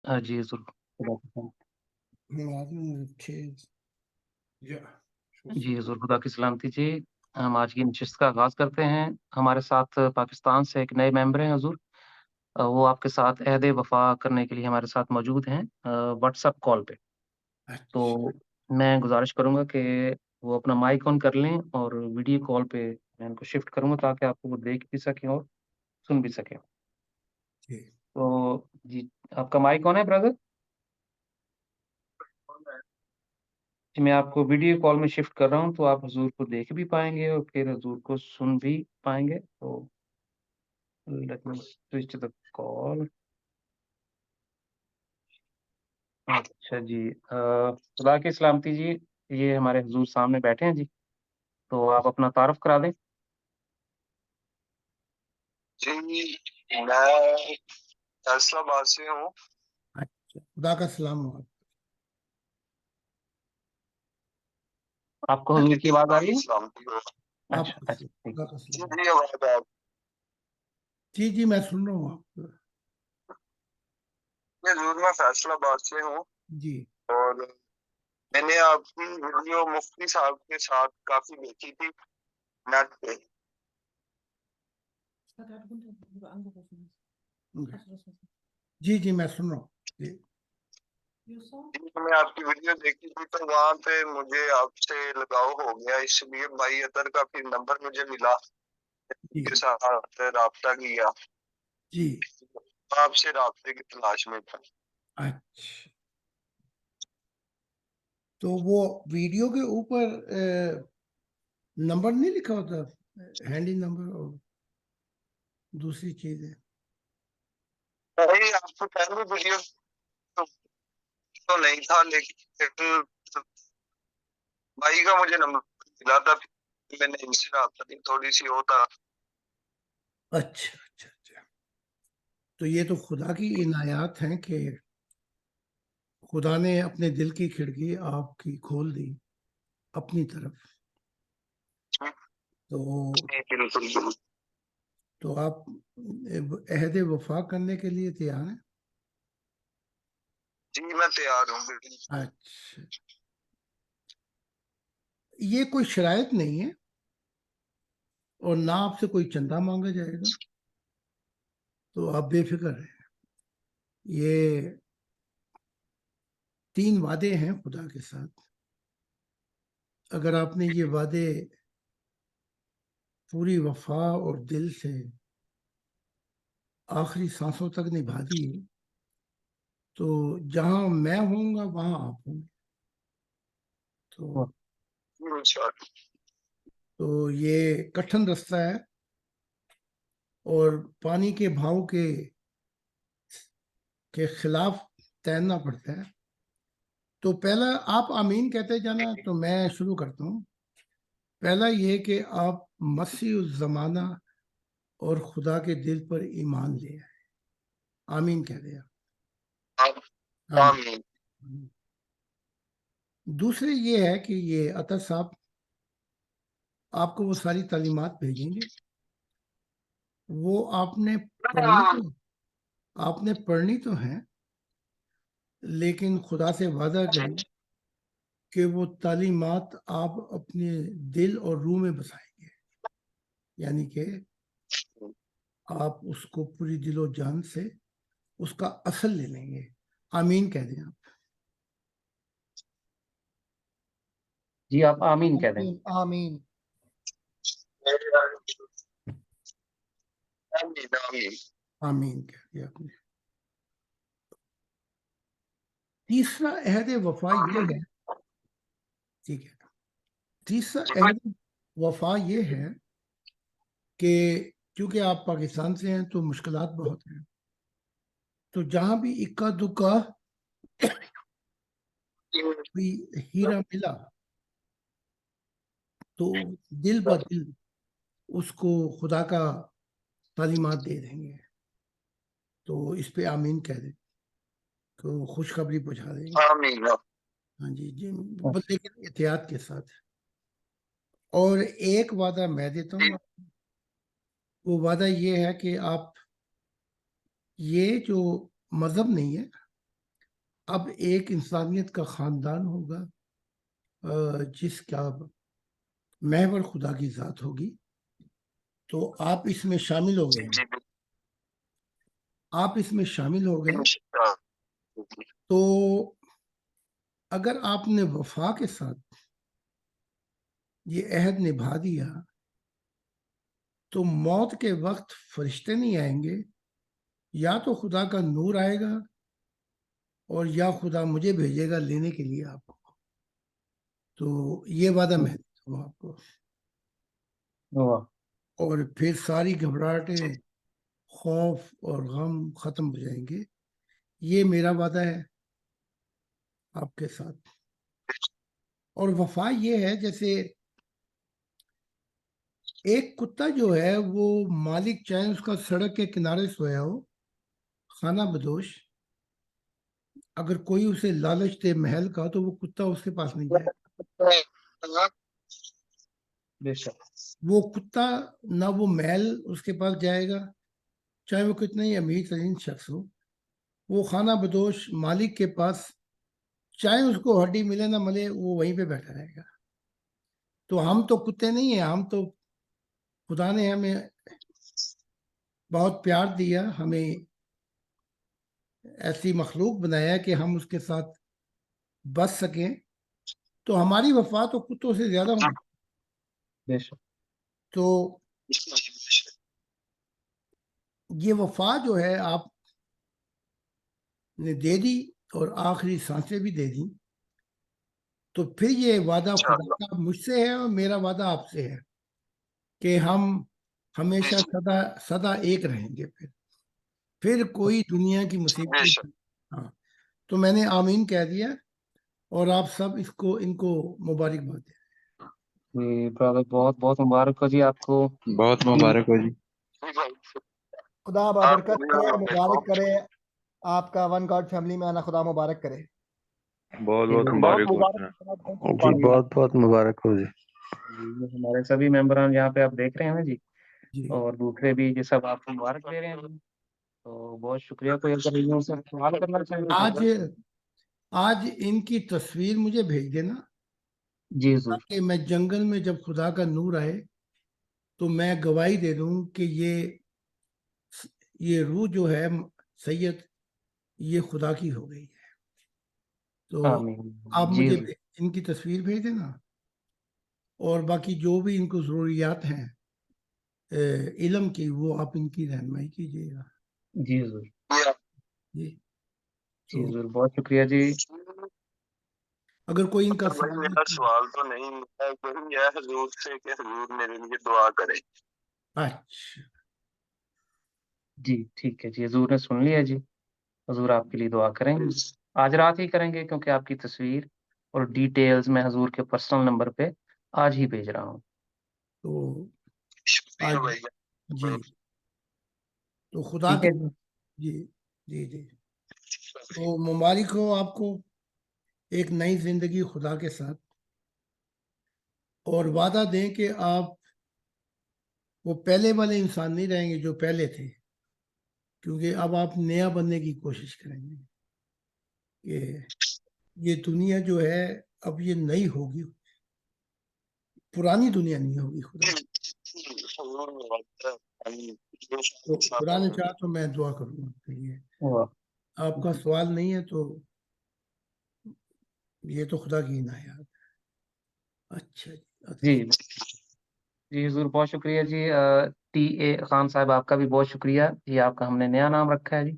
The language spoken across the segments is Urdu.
جی ضرور جی حضور خدا کی سلامتی جی. ہم آج کی نشست کا آغاز کرتے ہیں. ہمارے ساتھ پاکستان سے ایک نئے ممبر ہیں حضور. وہ آپ کے ساتھ عہد وفا کرنے کے لیے ہمارے ساتھ موجود ہیں واٹس ایپ کال پہ. تو میں گزارش کروں گا کہ وہ اپنا مائک آن کر لیں اور ویڈیو کال پہ میں ان کو شفٹ کروں گا تاکہ آپ کو وہ دیکھ بھی سکیں اور سن بھی سکیں. تو جی آپ کا مائک آن ہے برادر؟ جی میں آپ کو ویڈیو کال میں شفٹ کر رہا ہوں تو آپ حضور کو دیکھ بھی پائیں گے اور پھر حضور کو سن بھی پائیں گے. تو لیٹ می سوئچ دی کال. اچھا جی خدا کی سلامتی جی. یہ ہمارے حضور سامنے بیٹھے ہیں جی. تو آپ اپنا تعارف کرا دیں. جی میں فیصلہ آباد سے ہوں. اچھا خدا کا سلام ہو. آپ کو حضور کی آواز آ رہی ہے؟ آپ اچھا اچھا ٹھیک. خدا کا جی سلام. جی آواز آ جی میں سن رہا ہوں آپ. ضرور میں فیصلہ آباد سے ہوں جی اور میں نے آپ کی ویڈیو مفتی صاحب کے ساتھ کافی دیکھی تھی نیٹ پہ. جی میں سن رہا ہوں. جی میں آپ کی ویڈیو دیکھی تھی تو وہاں پہ مجھے آپ سے لگاؤ ہو گیا. اس لیے بھائی اطہر کا پھر نمبر مجھے ملا کے ساتھ رابطہ کیا. جی آپ سے رابطے کی تلاش میں تھا. اچھا تو وہ ویڈیو کے اوپر نمبر نہیں لکھا ہوتا ہینڈی نمبر اور دوسری چیز ہے. آپ کو پہلی ویڈیو تو نہیں تھا لیکن بھائی کا مجھے نمبر ملا تھا. میں نے ان سے رابطہ کی تھوڑی سی ہوتا. اچھا تو یہ تو خدا کی عنایات ہیں کہ خدا نے اپنے دل کی کھڑکی آپ کی کھول دی اپنی طرف. تو آپ عہد وفا کرنے کے لیے تیار ہیں؟ جی میں تیار ہوں. اچھا یہ کوئی شرائط نہیں ہے اور نہ آپ سے کوئی چندہ مانگا جائے گا. تو آپ بے فکر رہیں. یہ 3 وعدے ہیں خدا کے ساتھ. اگر آپ نے یہ وعدے پوری وفا اور دل سے آخری سانسوں تک نبھا دی تو جہاں میں ہوں گا وہاں آپ ہوں گے. تو یہ کٹھن رستہ ہے اور پانی کے بہاؤ کے خلاف تیرنا پڑتا ہے. تو پہلا آپ آمین کہتے جانا. تو میں شروع کرتا ہوں. پہلا یہ کہ آپ مسیح الزمانہ اور خدا کے دل پر ایمان لے آئے. آمین کہہ دیا. آمین. دوسرے یہ ہے کہ یہ عطا صاحب آپ کو وہ ساری تعلیمات بھیجیں گے. وہ آپ نے پڑھنی تو ہیں لیکن خدا سے وعدہ کریں کہ وہ تعلیمات آپ اپنے دل اور روح میں بسائیں گے. یعنی کہ آپ اس کو پوری دل و جان سے اس کا اصل لے لیں گے. آمین کہہ دیں آپ. جی آپ آمین کہہ دیں. آمین. آمین کہہ دیا آپ نے. تیسرا عہد وفا یہ ہے. ٹھیک ہے. تیسرا عہد وفا یہ ہے کہ چونکہ آپ پاکستان سے ہیں تو مشکلات بہت ہیں. تو جہاں بھی اکا دکا ہیرا ملا تو دل بدل اس کو خدا کا تعلیمات دے دیں گے. تو اس پہ آمین کہہ دیں تو خوشخبری پہنچا دیں گے. ہاں جی لیکن احتیاط کے ساتھ. اور ایک وعدہ میں دیتا ہوں. وہ وعدہ یہ ہے کہ آپ یہ جو مذہب نہیں ہے اب ایک انسانیت کا خاندان ہوگا جس کا محور خدا کی ذات ہوگی، تو آپ اس میں شامل ہو گئے ہیں، آپ اس میں شامل ہو گئے، تو اگر آپ نے وفا کے ساتھ یہ عہد نبھا دیا تو موت کے وقت فرشتے نہیں آئیں گے، یا تو خدا کا نور آئے گا اور یا خدا مجھے بھیجے گا لینے کے لیے آپ کو. تو یہ وعدہ میں دیتا ہوں آپ کو، اور پھر ساری گھبراہٹیں، خوف اور غم ختم ہو جائیں گے. یہ میرا وعدہ ہے آپ کے ساتھ. اور وفا یہ ہے جیسے ایک کتا جو ہے وہ مالک چاہے اس کا سڑک کے کنارے سویا ہو خانہ بدوش، اگر کوئی اسے لالچ دے محل کا تو وہ کتا اس کے پاس نہیں جائے. وہ کتا نہ وہ محل اس کے پاس جائے گا، چاہے وہ کتنا ہی امیر ترین شخص ہو. وہ خانہ بدوش مالک کے پاس چاہے اس کو ہڈی ملے نہ ملے وہ وہیں پہ بیٹھا رہے گا. تو ہم تو کتے نہیں ہیں، ہم تو خدا نے ہمیں بہت پیار دیا، ہمیں ایسی مخلوق بنایا کہ ہم اس کے ساتھ بچ سکیں. تو ہماری وفا تو کتوں سے زیادہ ہوں. تو یہ وفا جو ہے آپ نے دے دی اور آخری سانسیں بھی دے دی، تو پھر یہ وعدہ خدا کا مجھ سے ہے اور میرا وعدہ آپ سے ہے کہ ہم ہمیشہ سدا ایک رہیں گے. پھر کوئی دنیا کی مصیبت. ہاں، تو میں نے آمین کہہ دیا اور آپ سب ان کو مبارکباد دیں. جی برادر، بہت بہت مبارک ہو جی آپ کو. بہت مبارک ہو جی. خدا بابرکت کرے، مبارک کرے، آپ کا ون گاڈ فیملی میں آنا خدا مبارک کرے. بہت بہت مبارک ہو جی. بہت بہت مبارک ہو جی. ہمارے سبھی ممبران یہاں پہ آپ دیکھ رہے ہیں جی، جی اور دوسرے بھی یہ سب آپ کو مبارک دے رہے ہیں. تو بہت شکریہ. کوئی اگر ان سے سوال کرنا چاہیں آج ان کی تصویر مجھے بھیج دینا جی ضرور. کہ میں جنگل میں جب خدا کا نور آئے تو میں گواہی دے دوں کہ یہ روح جو ہے سید یہ خدا کی ہو گئی ہے. تو آپ جی مجھے ان کی تصویر بھیج دینا، اور باقی جو بھی ان کو ضروریات ہیں علم کی وہ آپ ان کی رہنمائی کیجیے گا. جی ضرور. جی جی ضرور، بہت شکریہ جی. اگر کوئی ان کا میرا سوال تو نہیں ہے، یہی ہے حضور سے کہ حضور میرے لیے دعا کرے. اچھا جی ٹھیک ہے جی، حضور نے سن لیا جی. حضور آپ کے لیے دعا کریں گے، آج رات ہی کریں گے، کیونکہ آپ کی تصویر اور ڈیٹیلز میں حضور کے پرسنل نمبر پہ آج ہی بھیج رہا ہوں. تو شکریہ بھائی. جی تو خدا ٹھیک کے ہے جی. جی جی جی تو مبارک ہو آپ کو ایک نئی زندگی خدا کے ساتھ، اور وعدہ دیں کہ آپ وہ پہلے والے انسان نہیں رہیں گے جو پہلے تھے، کیونکہ اب آپ نیا بننے کی کوشش کریں گے کہ یہ دنیا جو ہے اب یہ نئی ہوگی، پرانی دنیا نہیں ہوگی. تو خدا نے چاہا تو میں دعا کروں گا آپ کے لیے. آپ کا سوال نہیں ہے تو یہ تو خدا کی عنایت. اچھا جی جی حضور بہت شکریہ جی. ٹی اے خان صاحب آپ کا بھی بہت شکریہ جی، آپ کا ہم نے نیا نام رکھا ہے جی،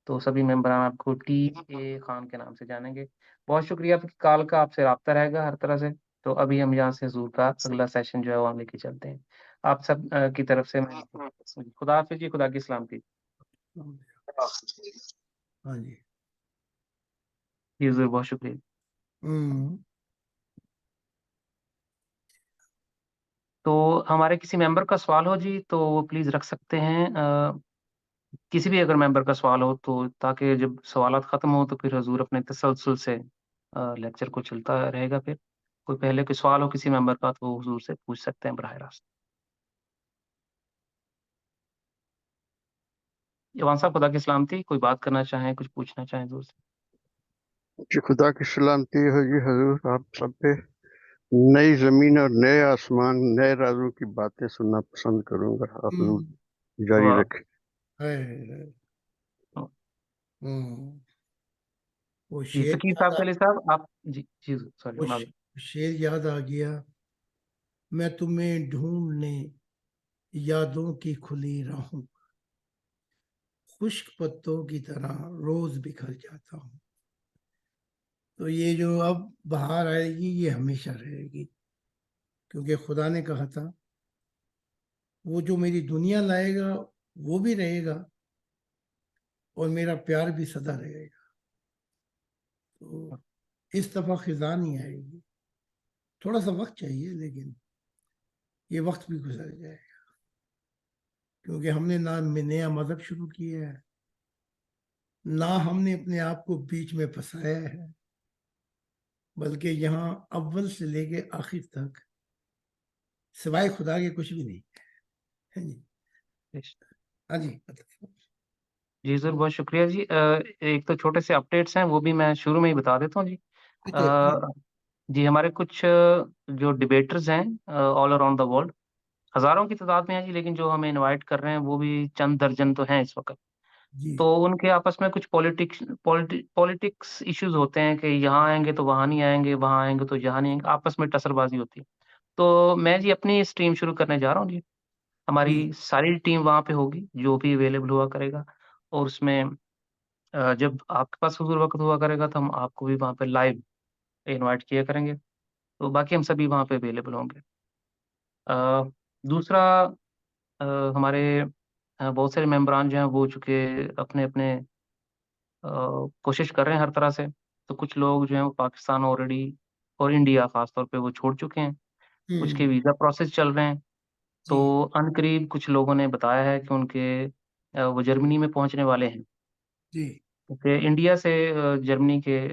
تو سبھی ممبران آپ کو ٹی اے خان کے نام سے جانیں گے. بہت شکریہ. آپ کی کال کا آپ سے رابطہ رہے گا ہر طرح سے. تو ابھی ہم یہاں سے حضور کا اگلا سیشن جو ہے وہ لے کے چلتے ہیں. آپ سب کی طرف سے خدا حافظ جی، خدا کی سلامتی. ہاں جی جی حضور بہت شکریہ. تو ہمارے کسی ممبر کا سوال ہو جی تو وہ پلیز رکھ سکتے ہیں. کسی بھی اگر ممبر کا سوال ہو تو، تاکہ جب سوالات ختم ہو تو پھر حضور اپنے تسلسل سے لیکچر کو چلتا رہے گا. پھر کوئی پہلے کوئی سوال ہو کسی ممبر کا تو وہ حضور سے پوچھ سکتے ہیں براہ راست. جوان صاحب خدا کی سلامتی، کوئی بات کرنا چاہیں، کچھ پوچھنا چاہیں حضور سے؟ کہ خدا کی سلامتی ہو جی حضور آپ سب پہ. نئی زمین اور نئے آسمان نئے رازوں کی باتیں سننا پسند کروں گا. آپ حضور جاری واہ، رکھیں. وہ جی شعر فقیر یاد صاحب آ کے لیے صاحب آپ جی جی سوری وہ شعر یاد آ گیا. میں تمہیں ڈھونڈنے یادوں کی کھلی راہوں خشک پتوں کی طرح روز بکھر جاتا ہوں. تو یہ جو اب بہار آئے گی یہ ہمیشہ رہے گی، کیونکہ خدا نے کہا تھا وہ جو میری دنیا لائے گا وہ بھی رہے گا اور میرا پیار بھی سدا رہے گا. تو اس دفعہ خزاں نہیں آئے گی، تھوڑا سا وقت چاہیے لیکن یہ وقت بھی گزر جائے گا، کیونکہ ہم نے نہ نیا مذہب شروع کیا ہے، نہ ہم نے اپنے آپ کو بیچ میں پھنسایا ہے، بلکہ یہاں اول سے لے کے آخر تک سوائے خدا کے کچھ بھی نہیں ہے. ہاں جی جی ضرور، بہت شکریہ جی. ایک تو چھوٹے سے اپڈیٹس ہیں وہ بھی میں شروع میں ہی بتا دیتا ہوں جی. جی ہمارے کچھ جو ڈبیٹرز ہیں آل اراؤنڈ دا ورلڈ، ہزاروں کی تعداد میں ہیں جی، لیکن جو ہمیں انوائٹ کر رہے ہیں وہ بھی چند درجن تو ہیں اس وقت. جی تو ان کے آپس میں کچھ پولیٹکس ایشوز ہوتے ہیں کہ یہاں آئیں گے تو وہاں نہیں آئیں گے، وہاں آئیں گے تو یہاں نہیں آئیں گے، آپس میں ٹسر بازی ہوتی ہے. تو میں جی اپنی اسٹریم شروع کرنے جا رہا ہوں جی. ہماری ساری ٹیم وہاں پہ ہوگی جو بھی اویلیبل ہوا کرے گا، اور اس میں جب آپ کے پاس حضور وقت ہوا کرے گا تو ہم آپ کو بھی وہاں پہ لائیو انوائٹ کیا کریں گے. تو باقی ہم سبھی وہاں پہ اویلیبل ہوں گے. دوسرا ہمارے بہت سارے ممبران جو ہیں وہ چونکہ اپنے اپنے کوشش کر رہے ہیں ہر طرح سے. تو کچھ لوگ جو ہیں وہ پاکستان آلریڈی اور انڈیا خاص طور پہ وہ چھوڑ چکے ہیں، کچھ کے ویزا پروسیس چل رہے ہیں. تو ان قریب کچھ لوگوں نے بتایا ہے کہ ان کے وہ جرمنی میں پہنچنے والے ہیں، جی کیونکہ انڈیا سے جرمنی کے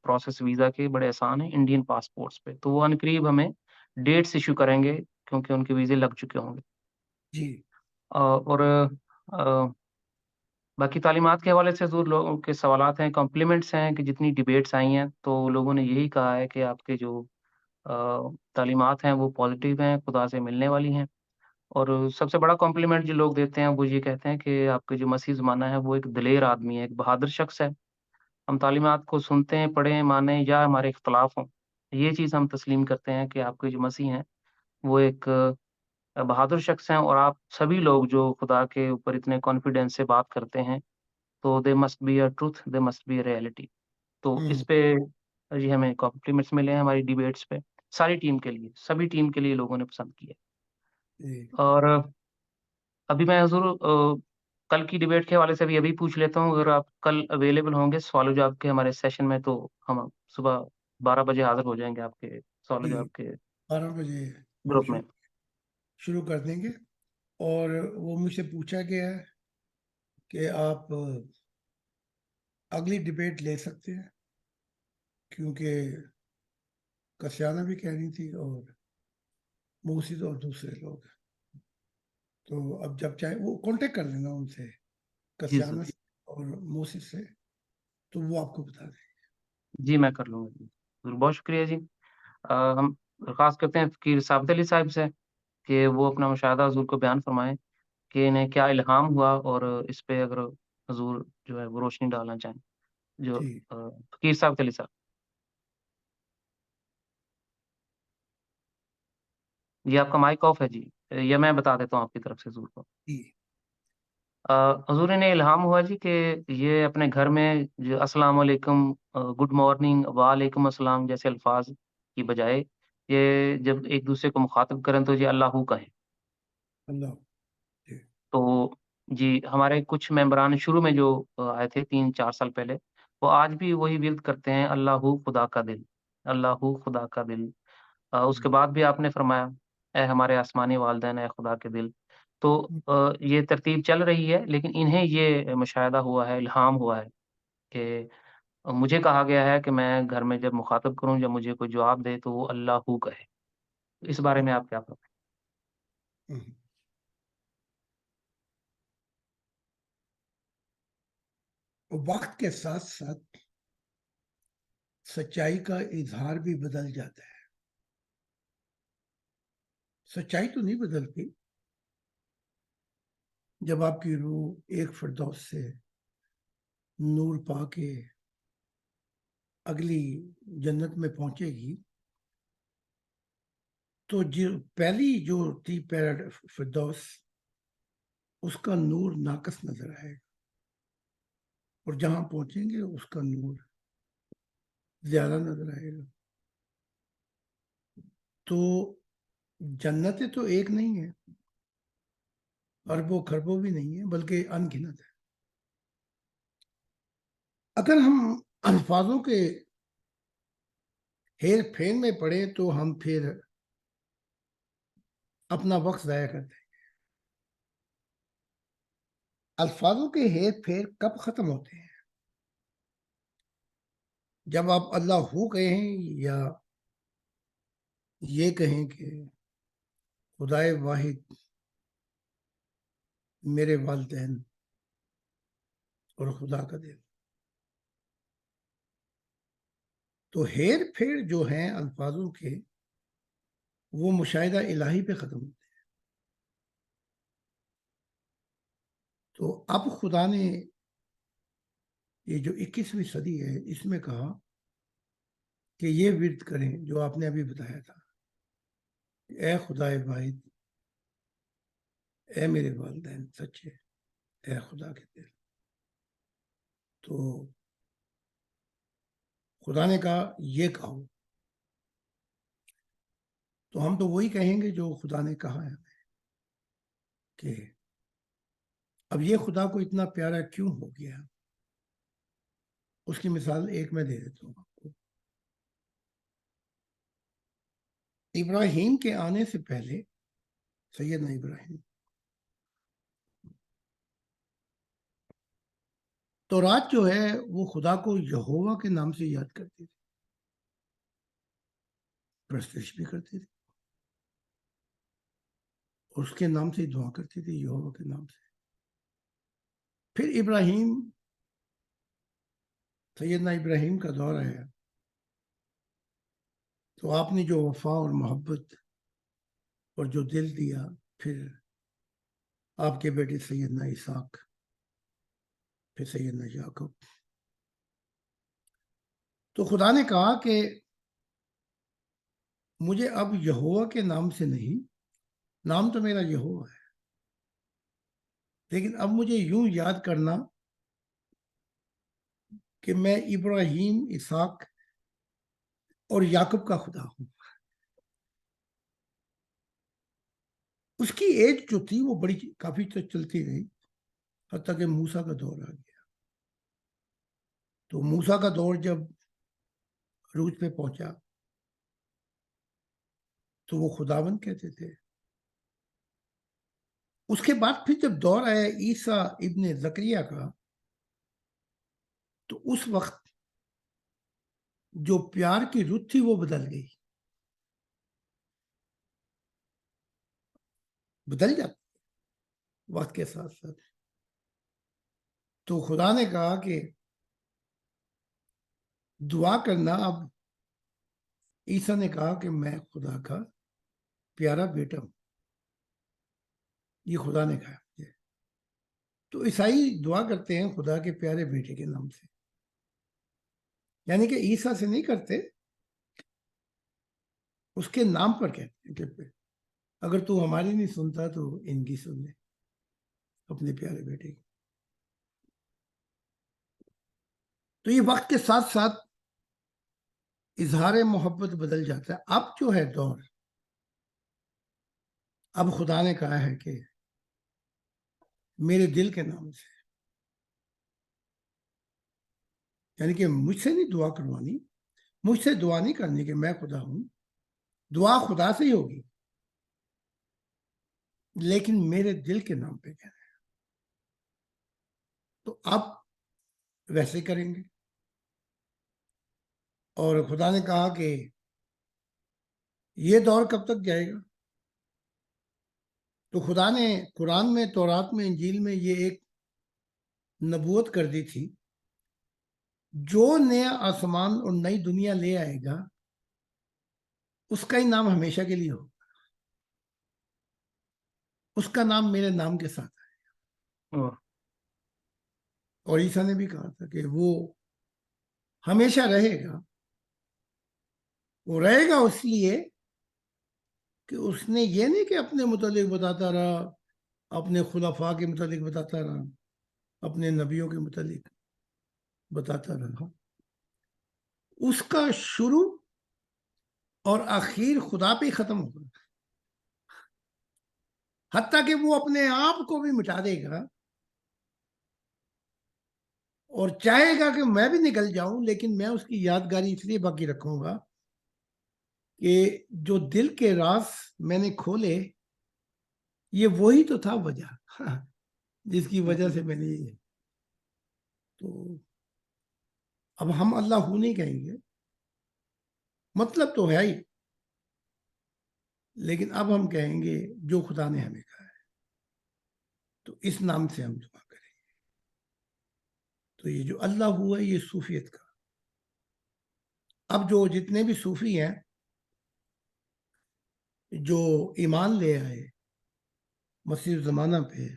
پروسیس ویزا کے بڑے آسان ہیں انڈین پاسپورٹس پہ. تو وہ ان قریب ہمیں ڈیٹس ایشو کریں گے کیونکہ ان کے ویزے لگ چکے ہوں گے. جی اور باقی تعلیمات کے حوالے سے حضور لوگوں کے سوالات ہیں، کمپلیمنٹس ہیں کہ جتنی ڈیبیٹس آئی ہیں تو لوگوں نے یہی کہا ہے کہ آپ کے جو تعلیمات ہیں وہ پازیٹیو ہیں، خدا سے ملنے والی ہیں. اور سب سے بڑا کمپلیمنٹ جو لوگ دیتے ہیں وہ یہ کہتے ہیں کہ آپ کے جو مسیح زمانہ ہے وہ ایک دلیر آدمی ہے، ایک بہادر شخص ہے. ہم تعلیمات کو سنتے ہیں، پڑھیں، مانیں یا ہمارے اختلاف ہوں، یہ چیز ہم تسلیم کرتے ہیں کہ آپ کے جو مسیح ہیں وہ ایک بہادر شخص ہیں. اور آپ سبھی لوگ جو خدا کے اوپر اتنے کانفیڈینس سے بات کرتے ہیں تو they must be a truth, they must be a reality. تو اس پہ جی ہمیں کمپلیمنٹس ملے ہیں ہماری ڈیبیٹس پہ، ساری ٹیم کے لیے، سبھی ٹیم کے لیے لوگوں نے پسند کیا. اور ابھی میں حضور کل کی ڈیبیٹ کے حوالے سے بھی ابھی پوچھ لیتا ہوں، اگر آپ کل اویلیبل ہوں گے سوال و جواب کے ہمارے سیشن میں تو ہم صبح 12 بجے حاضر ہو جائیں گے آپ کے سوال و جی جواب کے 12 بجے ہم گروپ میں. شروع کر دیں گے. اور وہ مجھ سے پوچھا گیا ہے کہ آپ اگلی ڈیبیٹ لے سکتے ہیں، کیونکہ کسیانہ بھی کہہ رہی تھی اور موسید اور دوسرے لوگ. تو اب جب چاہے وہ کانٹیکٹ کر لینا ان سے، کسیانہ سے اور موسید سے، تو وہ آپ کو بتا دیں. جی میں کر لوں گا جی. بہت شکریہ جی. ہم درخواست کرتے ہیں فقیر ثابت علی صاحب سے کہ وہ اپنا مشاہدہ حضور کو بیان فرمائیں کہ انہیں کیا الہام ہوا، اور اس پہ اگر حضور جو ہے وہ روشنی ڈالنا چاہیں. جو فقیر ثابت علی صاحب. جی آپ کا مائک آف ہے جی، یا میں بتا دیتا ہوں آپ کی طرف سے حضور کو. حضور نے الہام ہوا جی کہ یہ اپنے گھر میں جو السلام علیکم، گڈ مارننگ، وعلیکم السلام جیسے الفاظ کی بجائے یہ جب ایک دوسرے کو مخاطب کریں تو یہ اللہ کہیں. اللہ تو جی ہمارے کچھ ممبران شروع میں جو آئے تھے 3-4 سال پہلے، وہ آج بھی وہی ورد کرتے ہیں، اللہ خدا کا دل، اللہ خدا کا دل. اس کے بعد بھی آپ نے فرمایا اے ہمارے آسمانی والدین، اے خدا کے دل. تو یہ ترتیب چل رہی ہے، لیکن انہیں یہ مشاہدہ ہوا ہے، الہام ہوا ہے کہ مجھے کہا گیا ہے کہ میں گھر میں جب مخاطب کروں یا مجھے کوئی جواب دے تو وہ اللہ کہے. اس بارے میں آپ کیا فرمائیں؟ وقت کے ساتھ ساتھ سچائی کا اظہار بھی بدل جاتا ہے. سچائی تو نہیں بدلتی. جب آپ کی روح ایک فردوس سے نور پا کے اگلی جنت میں پہنچے گی تو پہلی جو تھی فردوس اس کا نور ناقص نظر آئے گا، اور جہاں پہنچیں گے اس کا نور زیادہ نظر آئے گا. تو جنتیں تو ایک نہیں ہے، اربوں خربوں بھی نہیں ہے، بلکہ ان گنت ہے. اگر ہم الفاظوں کے ہیر پھیر میں پڑے تو ہم پھر اپنا وقت ضائع کرتے ہیں. الفاظوں کے ہیر پھیر کب ختم ہوتے ہیں؟ جب آپ اللہ ہو کہیں یا یہ کہیں کہ خدائے واحد میرے والدین اور خدا کا دل. تو ہیر پھیر جو ہیں الفاظوں کے وہ مشاہدہ الہی پہ ختم ہوتے ہیں. تو اب خدا نے یہ جو 21ویں صدی ہے اس میں کہا کہ یہ ورد کریں جو آپ نے ابھی بتایا تھا، اے خدائے واحد، اے میرے والدین سچے، اے خدا کے دل. تو خدا نے کہا یہ کہو، تو ہم تو وہی کہیں گے جو خدا نے کہا ہے کہ اب یہ خدا کو اتنا پیارا کیوں ہو گیا. اس کی مثال ایک میں دے دیتا ہوں آپ کو. ابراہیم کے آنے سے پہلے سیدنا ابراہیم تورات جو ہے وہ خدا کو یہوہ کے نام سے یاد کرتی تھی، پرستش بھی کرتی تھی، اور اس کے نام سے دعا کرتی تھی، یہوہ کے نام سے. پھر سیدنا ابراہیم کا دور آیا تو آپ نے جو وفا اور محبت اور جو دل دیا، پھر آپ کے بیٹے سیدنا اسحاق، پھر سیدنا یعقوب. تو خدا نے کہا کہ مجھے اب یہوہ کے نام سے نہیں، نام تو میرا یہوہ ہے، لیکن اب مجھے یوں یاد کرنا کہ میں ابراہیم، اسحاق اور یعقوب کا خدا ہوں. اس کی ایج جو تھی وہ بڑی کافی چلتی رہی، حتیٰ کہ موسیٰ کا دور آ گیا. تو موسیٰ کا دور جب عروج پہ پہنچا تو وہ خداوند کہتے تھے. اس کے بعد پھر جب دور آیا عیسیٰ ابن زکریا کا تو اس وقت جو پیار کی رت تھی وہ بدل گئی، بدل جاتی وقت کے ساتھ ساتھ. تو خدا نے کہا کہ دعا کرنا. اب عیسیٰ نے کہا کہ میں خدا کا پیارا بیٹا ہوں، یہ خدا نے کہا مجھے. تو عیسائی دعا کرتے ہیں خدا کے پیارے بیٹے کے نام سے، یعنی کہ عیسیٰ سے نہیں کرتے، اس کے نام پر کہتے ہیں کہ اگر تو ہماری نہیں سنتا تو ان کی سن لے، اپنے پیارے بیٹے کی. تو یہ وقت کے ساتھ ساتھ اظہار محبت بدل جاتا ہے. اب جو ہے دور، اب خدا نے کہا ہے کہ میرے دل کے نام سے، یعنی کہ مجھ سے نہیں دعا کروانی، مجھ سے دعا نہیں کرنی کہ میں خدا ہوں، دعا خدا سے ہی ہوگی، لیکن میرے دل کے نام پہ کہنا ہے. تو اب ویسے کریں گے. اور خدا نے کہا کہ یہ دور کب تک جائے گا. تو خدا نے قرآن میں، تورات میں، انجیل میں یہ ایک نبوت کر دی تھی جو نیا آسمان اور نئی دنیا لے آئے گا اس کا ہی نام ہمیشہ کے لیے ہو، اس کا نام میرے نام کے ساتھ ہے۔ اور عیسیٰ نے بھی کہا تھا کہ وہ ہمیشہ رہے گا، وہ رہے گا اس لیے کہ اس نے یہ نہیں کہ اپنے متعلق بتاتا رہا، اپنے خلفاء کے متعلق بتاتا رہا، اپنے نبیوں کے متعلق بتاتا رہا، اس کا شروع اور آخر خدا پہ ہی ختم ہوگا، حتیٰ کہ وہ اپنے آپ کو بھی مٹا دے گا اور چاہے گا کہ میں بھی نکل جاؤں، لیکن میں اس کی یادگاری اس لیے باقی رکھوں گا کہ جو دل کے راز میں نے کھولے یہ وہی تو تھا وجہ جس کی وجہ سے میں نے یہ، تو اب ہم اللہ ہو نہیں کہیں گے، مطلب تو ہے ہی، لیکن اب ہم کہیں گے جو خدا نے ہمیں کہا ہے، تو اس نام سے ہم دعا کریں گے۔ تو یہ جو اللہ ہوا ہے یہ صوفیت کا، اب جو جتنے بھی صوفی ہیں جو ایمان لے آئے مسیح زمانہ پہ،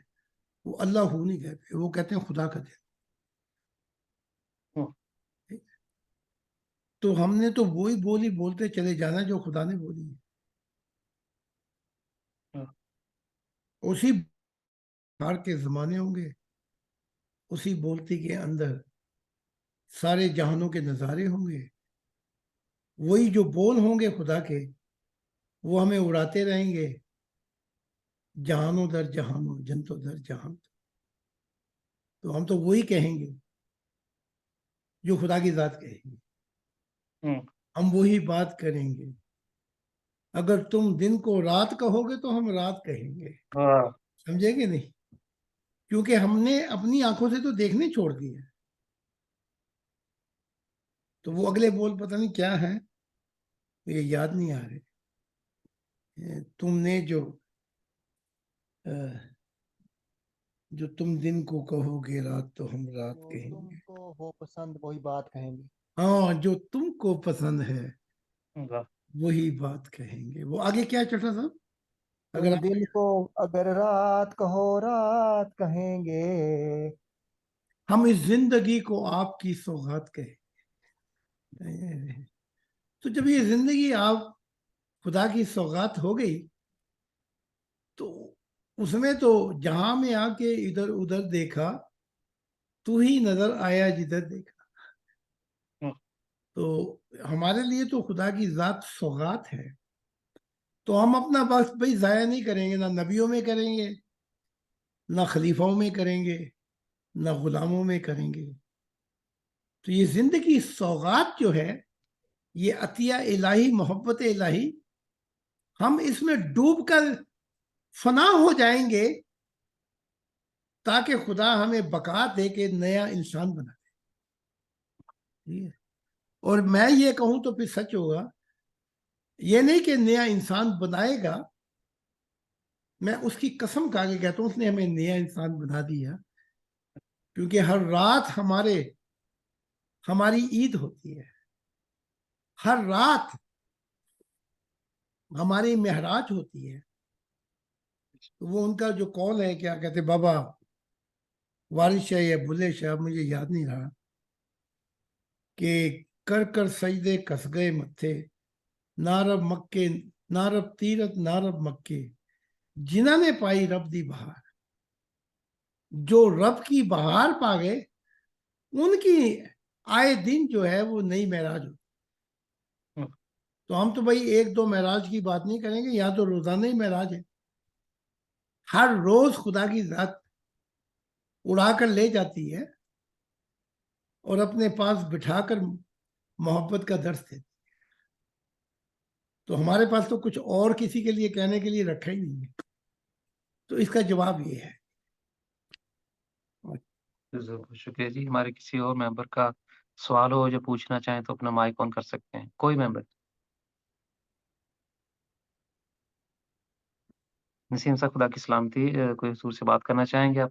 وہ اللہ ہو نہیں کہتے، وہ کہتے ہیں خدا کا دل۔ تو ہم نے تو وہی بولی بولتے چلے جانا جو خدا نے بولی ہے، اسی بھار کے زمانے ہوں گے، اسی بولتی کے اندر سارے جہانوں کے نظارے ہوں گے، وہی جو بول ہوں گے خدا کے وہ ہمیں اڑاتے رہیں گے، جہانوں در جہانوں جنتوں در جہان، تو ہم تو وہی کہیں گے جو خدا کی ذات کہیں گے، ہم وہی بات کریں گے۔ اگر تم دن کو رات کہو گے تو ہم رات کہیں گے، سمجھے گے نہیں؟ کیونکہ ہم نے اپنی آنکھوں سے تو دیکھنے چھوڑ دیے، تو وہ اگلے بول پتہ نہیں کیا ہے، یہ یاد نہیں آ رہے۔ تم نے جو تم دن کو کہو گے رات تو ہم رات کہیں تم گے، کو ہو پسند وہی بات کہیں گے۔ ہاں جو تم کو پسند ہے وہی بات کہیں گے۔ وہ آگے کیا چٹا صاحب؟ اگر تم آپ دن کو اگر رات کہو رات کہیں گے۔ ہم اس زندگی کو آپ کی سوغات کہیں گے، تو جب یہ زندگی آپ خدا کی سوغات ہو گئی تو اس میں تو جہاں میں آ کے ادھر ادھر دیکھا تو ہی نظر آیا جدھر دیکھا، تو ہمارے لیے تو خدا کی ذات سوغات ہے، تو ہم اپنا وقت بھائی ضائع نہیں کریں گے، نہ نبیوں میں کریں گے، نہ خلیفوں میں کریں گے، نہ غلاموں میں کریں گے۔ تو یہ زندگی سوغات جو ہے یہ عطیہ الہی، محبت الہی، ہم اس میں ڈوب کر فنا ہو جائیں گے تاکہ خدا ہمیں بقا دے کے نیا انسان بنا دے۔ اور میں یہ کہوں تو پھر سچ ہوگا، یہ نہیں کہ نیا انسان بنائے گا، میں اس کی قسم کھا کے کہتا ہوں اس نے ہمیں نیا انسان بنا دیا، کیونکہ ہر رات ہماری عید ہوتی ہے، ہر رات ہماری معراج ہوتی ہے۔ وہ ان کا جو قول ہے کیا کہتے بابا وارث شاہ یا بلے شاہ، مجھے یاد نہیں رہا، کہ کر کر سجدے کس گئے متھے، نارب مکے نارب تیرت نارب مکے، جنہوں نے پائی رب دی بہار، جو رب کی بہار پا گئے ان کی آئے دن جو ہے وہ نئی معراج ہو۔ تو ہم تو بھائی ایک دو معراج کی بات نہیں کریں گے، یہاں تو روزانہ ہی معراج ہے، ہر روز خدا کی ذات اڑا کر لے جاتی ہے اور اپنے پاس بٹھا کر محبت کا درس دیتی ہے۔ تو ہمارے پاس تو کچھ اور کسی کے لیے کہنے کے لیے رکھا ہی نہیں ہے، تو اس کا جواب یہ ہے۔ شکریہ جی۔ ہمارے کسی اور ممبر کا سوال ہو جو پوچھنا چاہیں تو اپنا مائک آن کر سکتے ہیں، کوئی ممبر۔ نسیم صاحب خدا کی سلامتی، کوئی حضور سے بات کرنا چاہیں گے آپ؟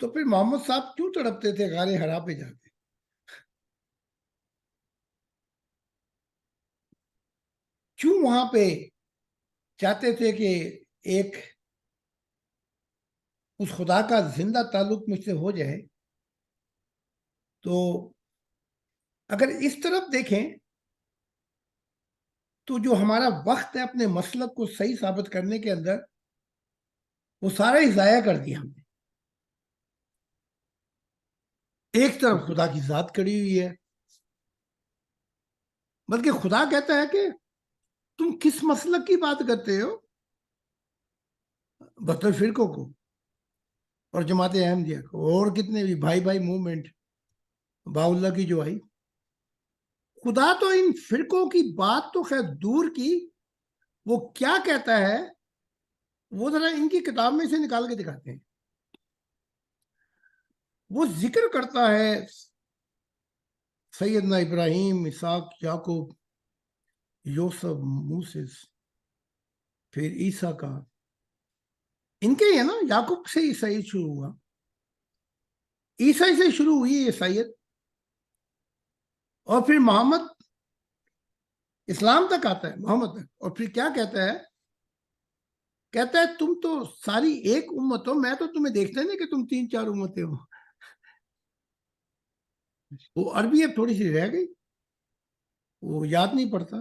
تو پھر محمد صاحب کیوں تڑپتے تھے غار حرا پہ جا کے؟ کیوں وہاں پہ چاہتے تھے کہ ایک اس خدا کا زندہ تعلق مجھ سے ہو جائے؟ تو اگر اس طرف دیکھیں تو جو ہمارا وقت ہے اپنے مسلک کو صحیح ثابت کرنے کے اندر، وہ سارا ہی ضائع کر دیا ہم نے۔ ایک طرف خدا کی ذات کڑی ہوئی ہے، بلکہ خدا کہتا ہے کہ تم کس مسلک کی بات کرتے ہو؟ بہتر فرقوں کو اور جماعت احمدیہ کو اور کتنے بھی بھائی بھائی موومنٹ با اللہ کی جو آئی، خدا تو ان فرقوں کی بات تو خیر دور کی، وہ کیا کہتا ہے وہ ذرا ان کی کتاب میں سے نکال کے دکھاتے ہیں۔ وہ ذکر کرتا ہے سیدنا ابراہیم، اسحاق، یعقوب، یوسف، موسیٰ، پھر عیسیٰ کا، ان کے ہی ہے نا، یعقوب سے عیسائیت شروع ہوا، عیسائی سے شروع ہوئی عیسائیت، اور پھر محمد اسلام تک آتا ہے، محمد تک، اور پھر کیا کہتا ہے؟ کہتا ہے تم تو ساری ایک امت ہو، میں تو تمہیں دیکھتا نہیں کہ تم 3-4 امتیں ہو۔ وہ عربی اب تھوڑی سی رہ گئی، وہ یاد نہیں پڑتا،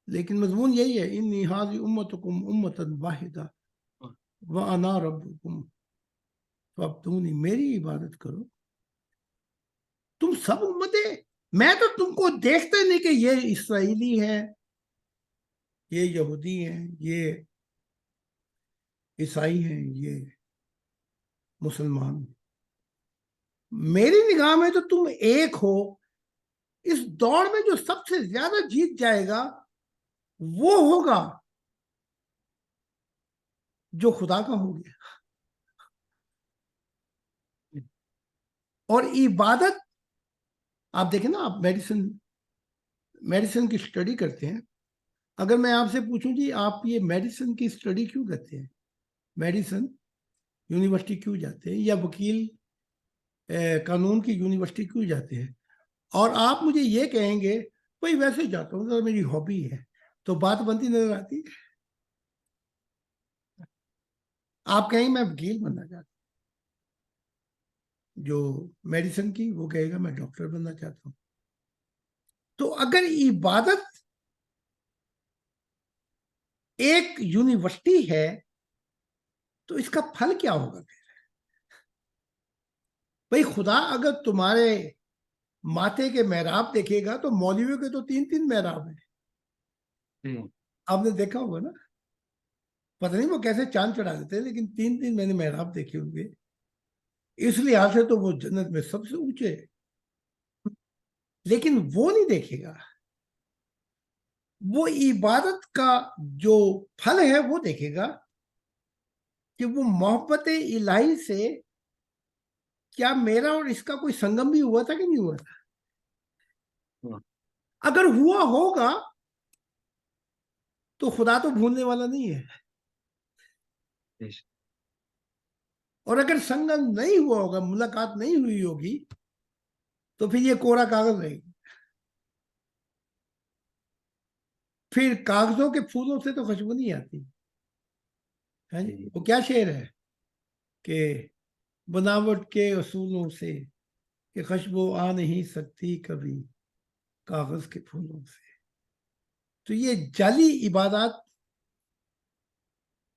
لیکن مضمون یہی ہے، انی ھذی امتکم امۃ واحدہ وانا ربکم فاعبدونی، میری عبادت کرو، تم سب امتیں، میں تو تم کو دیکھتا نہیں کہ یہ اسرائیلی ہے، یہ یہودی ہیں، یہ عیسائی ہیں، یہ مسلمان ہیں، میری نگاہ میں تو تم ایک ہو۔ اس دوڑ میں جو سب سے زیادہ جیت جائے گا وہ ہوگا جو خدا کا ہو گیا۔ اور عبادت، آپ دیکھیں نا، آپ میڈیسن کی سٹڈی کرتے ہیں، اگر میں آپ سے پوچھوں جی آپ یہ میڈیسن کی سٹڈی کیوں کرتے ہیں، میڈیسن یونیورسٹی کیوں جاتے ہیں، یا وکیل قانون کی یونیورسٹی کیوں جاتے ہیں، اور آپ مجھے یہ کہیں گے بھائی ویسے جاتا ہوں تو میری ہابی ہے، تو بات بنتی نظر آتی ہے۔ آپ کہیں میں وکیل بننا چاہتا ہوں، جو میڈیسن کی وہ کہے گا میں ڈاکٹر بننا چاہتا ہوں۔ تو اگر عبادت ایک یونیورسٹی ہے تو اس کا پھل کیا ہوگا پھر؟ بھائی خدا اگر تمہارے ماتے کے محراب دیکھے گا تو مولویوں کے تو 3 محراب ہیں، آپ نے دیکھا ہوگا نا، پتہ نہیں وہ کیسے چاند چڑھا دیتے ہیں، لیکن 3 میں نے محراب دیکھے ہوں گے، اس لحاظ سے تو وہ جنت میں سب سے اونچے، لیکن وہ نہیں دیکھے گا، وہ عبادت کا جو پھل ہے وہ دیکھے گا کہ وہ محبت الہی سے کیا میرا اور اس کا کوئی سنگم بھی ہوا تھا کہ نہیں ہوا تھا۔ اگر ہوا ہوگا تو خدا تو بھولنے والا نہیں ہے، اور اگر سنگم نہیں ہوا ہوگا، ملاقات نہیں ہوئی ہوگی، تو پھر یہ کوڑا کاغذ رہے گی۔ پھر کاغذوں کے پھولوں سے تو خوشبو نہیں آتی ہے، وہ کیا شعر ہے کہ بناوٹ کے اصولوں سے کہ خوشبو آ نہیں سکتی کبھی کاغذ کے پھولوں سے۔ تو یہ جعلی عبادات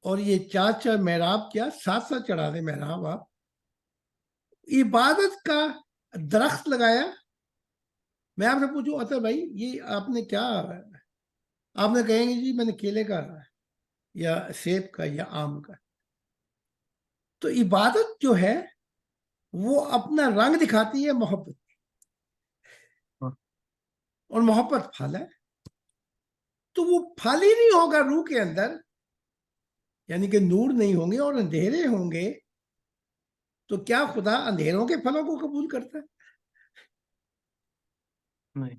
اور یہ 4 محراب کیا 7 چڑھا دے محراب، آپ عبادت کا درخت لگایا۔ میں آپ سے پوچھوں اطہر بھائی یہ آپ نے کیا، آپ نے کہیں گے جی میں نے کیلے کا یا سیب کا یا آم کا۔ تو عبادت جو ہے وہ اپنا رنگ دکھاتی ہے محبت، اور محبت پھل ہے، تو وہ پھل ہی نہیں ہوگا روح کے اندر، یعنی کہ نور نہیں ہوں گے اور اندھیرے ہوں گے، تو کیا خدا اندھیروں کے پھلوں کو قبول کرتا ہے؟ نہیں۔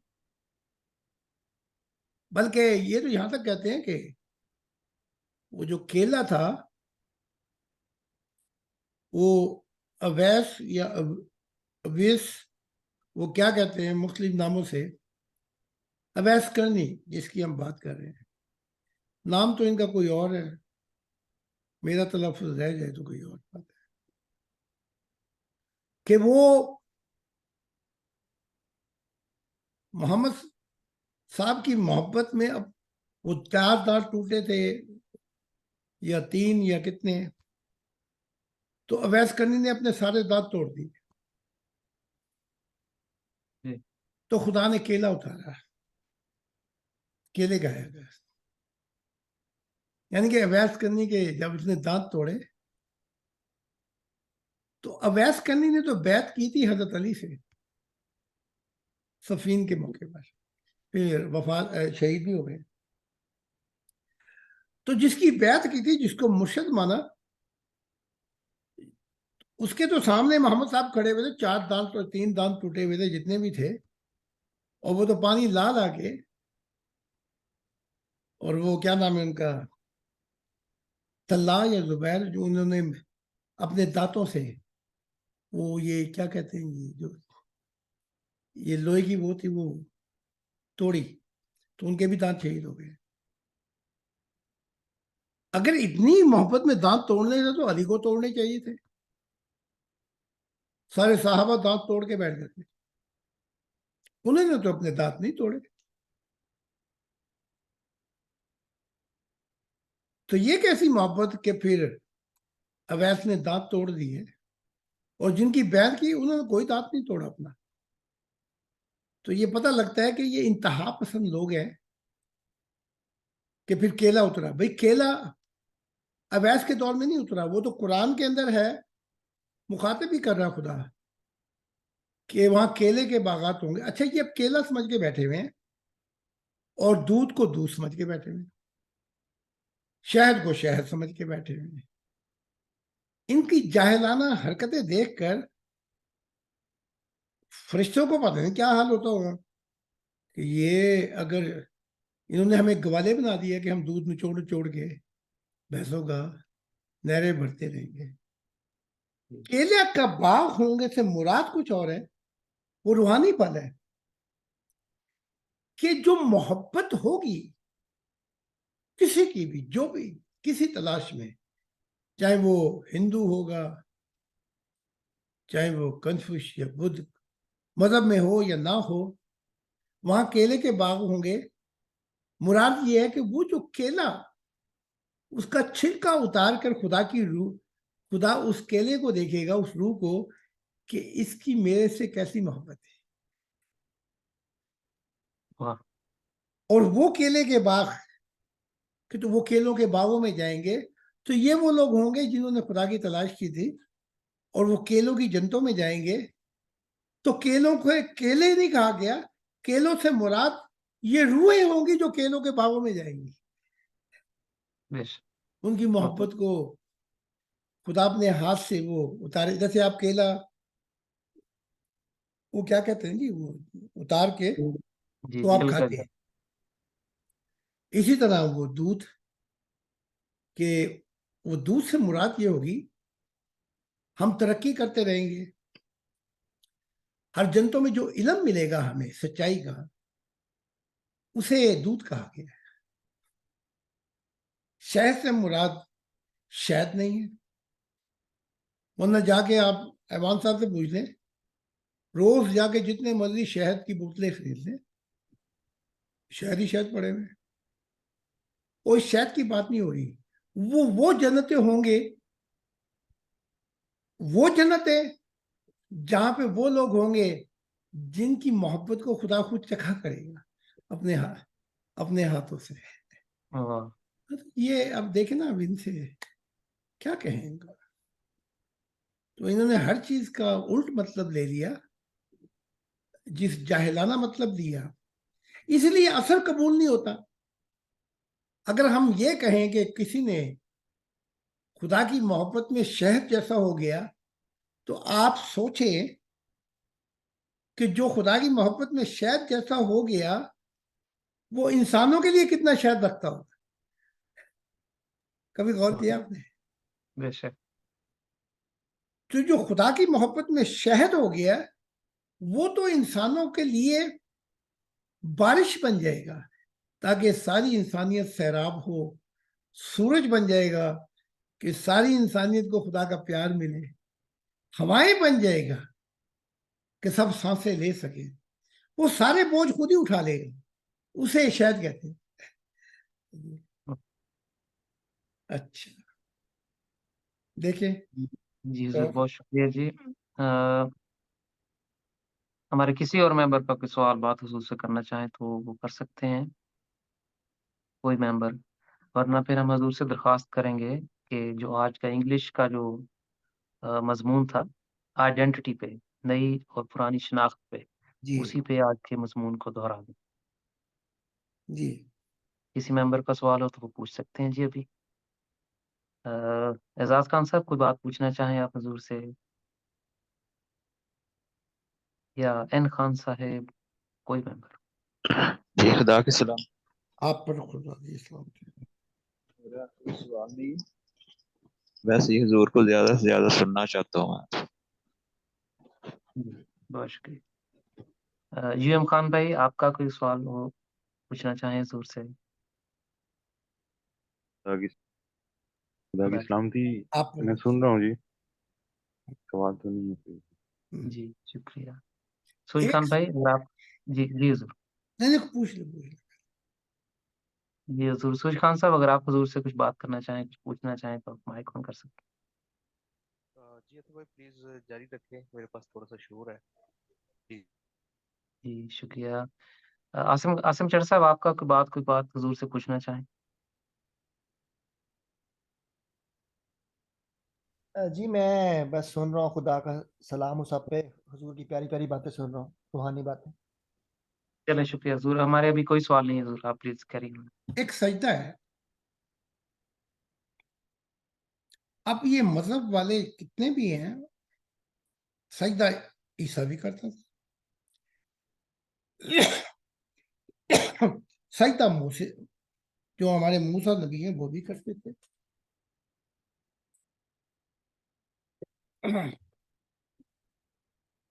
بلکہ یہ تو یہاں تک کہتے ہیں کہ وہ جو کیلا تھا وہ اویس یا اویس، وہ کیا کہتے ہیں مختلف ناموں سے. اویس کرنی جس کی ہم بات کر رہے ہیں، نام تو ان کا کوئی اور ہے، میرا تلفظ رہ جائے تو کوئی اور بات ہے. کہ وہ محمد صاحب کی محبت میں اب وہ 4 دانت ٹوٹے تھے یا 3 یا کتنے، تو اویس کرنی نے اپنے سارے دانت توڑ دیے. تو خدا نے کیلا اتارا، کیلے گایا گیا. یعنی کہ اویس کرنی کے جب اس نے دانت توڑے تو اویس کرنی نے تو بیعت کی تھی حضرت علی سے صفین کے موقع پر، پھر وفات شہید بھی ہو گئے. تو جس کی بیعت کی تھی، جس کو مرشد مانا، اس کے تو سامنے محمد صاحب کھڑے ہوئے تھے، 4 دانت اور 3 دانت ٹوٹے ہوئے تھے جتنے بھی تھے، اور وہ تو پانی لا لا کے، اور وہ کیا نام ہے ان کا، طلحہ یا زبیر، جو انہوں نے اپنے دانتوں سے وہ یہ کیا کہتے ہیں، یہ جو یہ لوہے کی وہ تھی وہ توڑی، تو ان کے بھی دانت شہید ہو گئے. اگر اتنی محبت میں دانت توڑنے تھے تو علی کو توڑنے چاہیے تھے. سارے صحابہ دانت توڑ کے بیٹھ گئے تھے، انہوں نے تو اپنے دانت نہیں توڑے. تو یہ کیسی محبت کہ پھر اویس نے دانت توڑ دیے، اور جن کی بیعت کی انہوں نے کوئی دانت نہیں توڑا اپنا. تو یہ پتہ لگتا ہے کہ یہ انتہا پسند لوگ ہیں. کہ پھر کیلا اترا، بھئی کیلا اویس کے دور میں نہیں اترا، وہ تو قرآن کے اندر ہے، مخاطب بھی کر رہا خدا کہ وہاں کیلے کے باغات ہوں گے. اچھا، یہ اب کیلا سمجھ کے بیٹھے ہوئے ہیں اور دودھ کو دودھ سمجھ کے بیٹھے ہوئے ہیں، شہد کو شہد سمجھ کے بیٹھے ہوئے ہیں. ان کی جاہلانہ حرکتیں دیکھ کر فرشتوں کو پتہ نہیں کیا حال ہوتا ہوگا کہ یہ اگر انہوں نے ہمیں گوالے بنا دیا کہ ہم دودھ نچوڑ نچوڑ کے بھینسوں کا نہریں بھرتے رہیں گے. کیلے کا باغ ہوں گے سے مراد کچھ اور ہے، وہ روحانی پل ہے کہ جو محبت ہوگی کسی کی بھی، جو بھی کسی تلاش میں، چاہے وہ ہندو ہوگا، چاہے وہ کنفوش یا بدھ مذہب میں ہو یا نہ ہو، وہاں کیلے کے باغ ہوں گے. مراد یہ ہے کہ وہ جو کیلا، اس کا چھلکا اتار کر خدا کی روح، خدا اس کیلے کو دیکھے گا، اس روح کو، کہ اس کی میرے سے کیسی محبت ہے. اور وہ کیلے کے باغ، کہ تو وہ کیلوں کے باغوں میں جائیں گے تو یہ وہ لوگ ہوں گے جنہوں نے خدا کی تلاش کی تھی، اور وہ کیلوں کی جنتوں میں جائیں گے. تو کیلوں کو کیلے نہیں کہا گیا، کیلوں سے مراد یہ روحیں ہوں گی جو کیلوں کے باغوں میں جائیں گی. ان کی محبت کو خدا اپنے ہاتھ سے وہ اتارے. جیسے آپ کیلا وہ کیا کہتے ہیں جی، وہ اتار کے تو آپ کھاتے ہیں. اسی طرح وہ دودھ، کہ وہ دودھ سے مراد یہ ہوگی ہم ترقی کرتے رہیں گے. ہر جنتوں میں جو علم ملے گا ہمیں سچائی کا، اسے دودھ کہا گیا ہے. شہد سے مراد شہد نہیں ہے، ورنہ جا کے آپ ایوان صاحب سے پوچھ لیں، روز جا کے جتنے مرضی شہد کی بوتلیں خرید لیں، شہد ہی شہد پڑے ہوئے. کوئی شہد کی بات نہیں ہو رہی. وہ جنتیں ہوں گے، وہ جنتیں جہاں پہ وہ لوگ ہوں گے جن کی محبت کو خدا خود چکھا کرے گا اپنے ہاتھوں سے. یہ اب دیکھیں نا، اب ان سے کیا کہیں ان کا. تو انہوں نے ہر چیز کا الٹ مطلب لے لیا، جس جاہلانہ مطلب دیا، اس لیے اثر قبول نہیں ہوتا. اگر ہم یہ کہیں کہ کسی نے خدا کی محبت میں شہد جیسا ہو گیا، تو آپ سوچیں کہ جو خدا کی محبت میں شہد جیسا ہو گیا وہ انسانوں کے لیے کتنا شہد رکھتا ہوگا. کبھی غور کیا آپ نے؟ تو جو خدا کی محبت میں شہد ہو گیا وہ تو انسانوں کے لیے بارش بن جائے گا تاکہ ساری انسانیت سیراب ہو، سورج بن جائے گا کہ ساری انسانیت کو خدا کا پیار ملے، ہوائیں بن جائے گا کہ سب سانسیں لے سکیں، وہ سارے بوجھ خود ہی اٹھا لے گا، اسے شہد کہتے ہیں۔ اچھا دیکھیں جی حضور بہت شکریہ جی۔ ہمارے کسی اور ممبر کا کوئی سوال بات حضور سے کرنا چاہیں تو وہ کر سکتے ہیں، کوئی ممبر، ورنہ پھر ہم حضور سے درخواست کریں گے کہ جو آج کا انگلش کا جو مضمون تھا آئیڈینٹی پہ، نئی اور پرانی شناخت پہ، جی اسی پہ آج کے مضمون کو دہرا دیں۔ جی کسی ممبر کا سوال ہو تو وہ پوچھ سکتے ہیں جی ابھی۔ اعزاز خان صاحب کوئی بات پوچھنا چاہیں آپ حضور سے، یا این خان صاحب، کوئی ممبر؟ جی خدا کے سلام۔ آپ پر خدا کی اسلام۔ میرا کوئی سوال نہیں، ویسے ہی حضور کو زیادہ سے زیادہ سننا چاہتا ہوں میں۔ بہت شکریہ۔ یو ایم خان بھائی، آپ کا کوئی سوال ہو پوچھنا چاہیں حضور سے؟ خدا کی سلامتی، آپ میں سن رہا ہوں جی، سوال تو نہیں ہے۔ جی شکریہ۔ سوئی خان بھائی اگر آپ، جی جی حضور، نہیں پوچھ لیں۔ جی حضور، سوئی خان صاحب اگر آپ حضور سے کچھ بات کرنا چاہیں، کچھ پوچھنا چاہیں تو آپ مائک آن کر سکتے جی تو بھائی پلیز جاری رکھیں، میرے پاس تھوڑا سا شور ہے۔ ہیں۔ جی شکریہ۔ عاصم چڑھ صاحب، آپ کا کوئی بات حضور سے پوچھنا چاہیں؟ جی میں بس سن رہا ہوں، خدا کا سلام ہو سب پہ، حضور کی پیاری پیاری باتیں سن رہا ہوں، روحانی باتیں۔ چلیں شکریہ حضور، ہمارے ابھی کوئی سوال نہیں ہے حضور، آپ پلیز کریے۔ ایک سجدہ ہے، اب یہ مذہب والے کتنے بھی ہیں، سجدہ عیسیٰ بھی کرتا تھا، سجدہ موسیٰ جو ہمارے موسیٰ نبی ہیں وہ بھی کرتے تھے،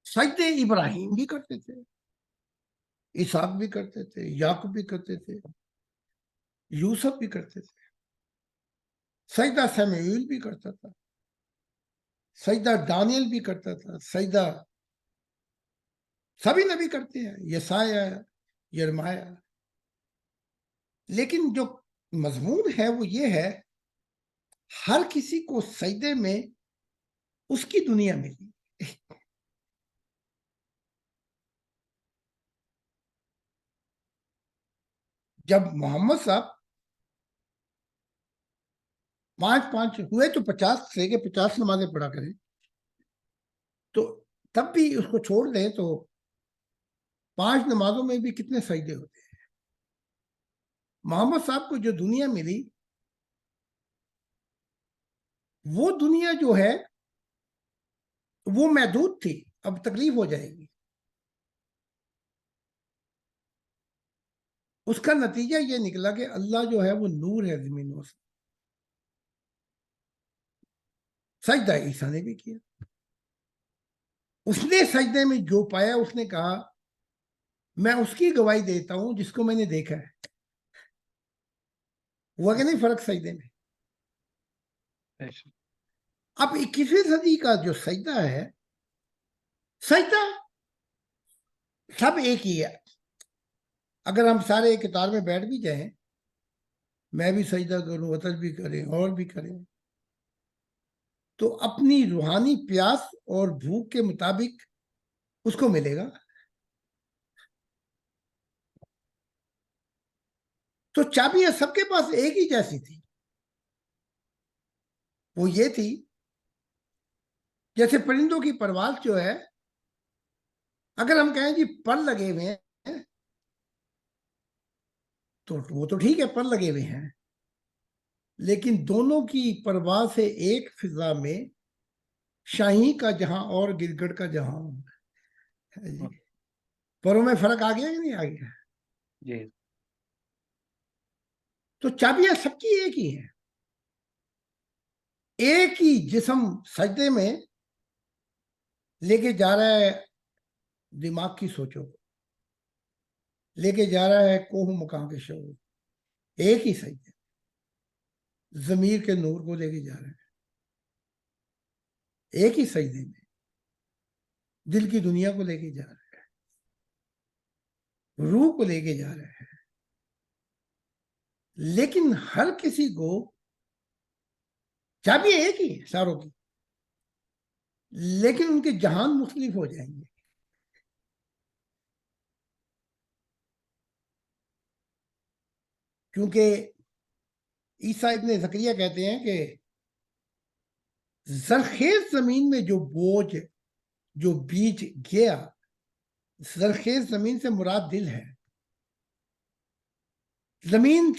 سجدہ ابراہیم بھی کرتے تھے، اسحاق بھی کرتے تھے، یعقوب بھی کرتے تھے، یوسف بھی کرتے تھے، سجدہ سمیعیل بھی کرتا تھا، سجدہ دانیل بھی کرتا تھا، سجدہ سبھی نبی کرتے ہیں، یسایہ، یرمایہ۔ لیکن جو مضمون ہے وہ یہ ہے، ہر کسی کو سجدے میں اس کی دنیا ملی۔ جب محمد صاحب 5 ہوئے تو 50 سے کہ 50 نمازیں پڑھا کریں، تو تب بھی اس کو چھوڑ دیں تو 5 نمازوں میں بھی کتنے سجدے ہوتے ہیں۔ محمد صاحب کو جو دنیا ملی، وہ دنیا جو ہے وہ محدود تھی، اب تقریب ہو جائے گی۔ اس کا نتیجہ یہ نکلا کہ اللہ جو ہے وہ نور ہے زمینوں سے۔ سجدہ عیسیٰ نے بھی کیا، اس نے سجدے میں جو پایا اس نے کہا میں اس کی گواہی دیتا ہوں جس کو میں نے دیکھا ہے۔ ہوا کہ نہیں فرق سجدے میں؟ اب 21ویں صدی کا جو سجدہ ہے، سجدہ سب ایک ہی ہے۔ اگر ہم سارے ایک قطار میں بیٹھ بھی جائیں، میں بھی سجدہ کروں، عطر بھی کریں اور بھی کریں، تو اپنی روحانی پیاس اور بھوک کے مطابق اس کو ملے گا۔ تو چابیاں سب کے پاس ایک ہی جیسی تھی، وہ یہ تھی جیسے پرندوں کی پرواز جو ہے، اگر ہم کہیں جی پر لگے ہوئے ہیں تو وہ تو ٹھیک ہے، پر لگے ہوئے ہیں، لیکن دونوں کی پرواز سے ایک فضا میں شاہین کا جہاں اور گلگٹ کا جہاں، پروں میں فرق آ گیا کہ نہیں آ گیا؟ جی تو چابیاں سب کی ایک ہی ہیں، ایک ہی جسم سجدے میں لے کے جا رہا ہے دماغ کی سوچوں کو، لے کے جا رہا ہے کوہ مقام کے شعور، ایک ہی سجدے ضمیر کے نور کو لے کے جا رہا ہے، ایک ہی سجدے میں دل کی دنیا کو لے کے جا رہا ہے، روح کو لے کے جا رہا ہے، لیکن ہر کسی کو چابی ایک ہی ہے ساروں کی، لیکن ان کے جہان مختلف ہو جائیں گے۔ کیونکہ عیسیٰ ابن زکریا کہتے ہیں کہ زرخیز زمین میں جو بوجھ جو بیج گیا، زرخیز زمین سے مراد دل ہے، زمین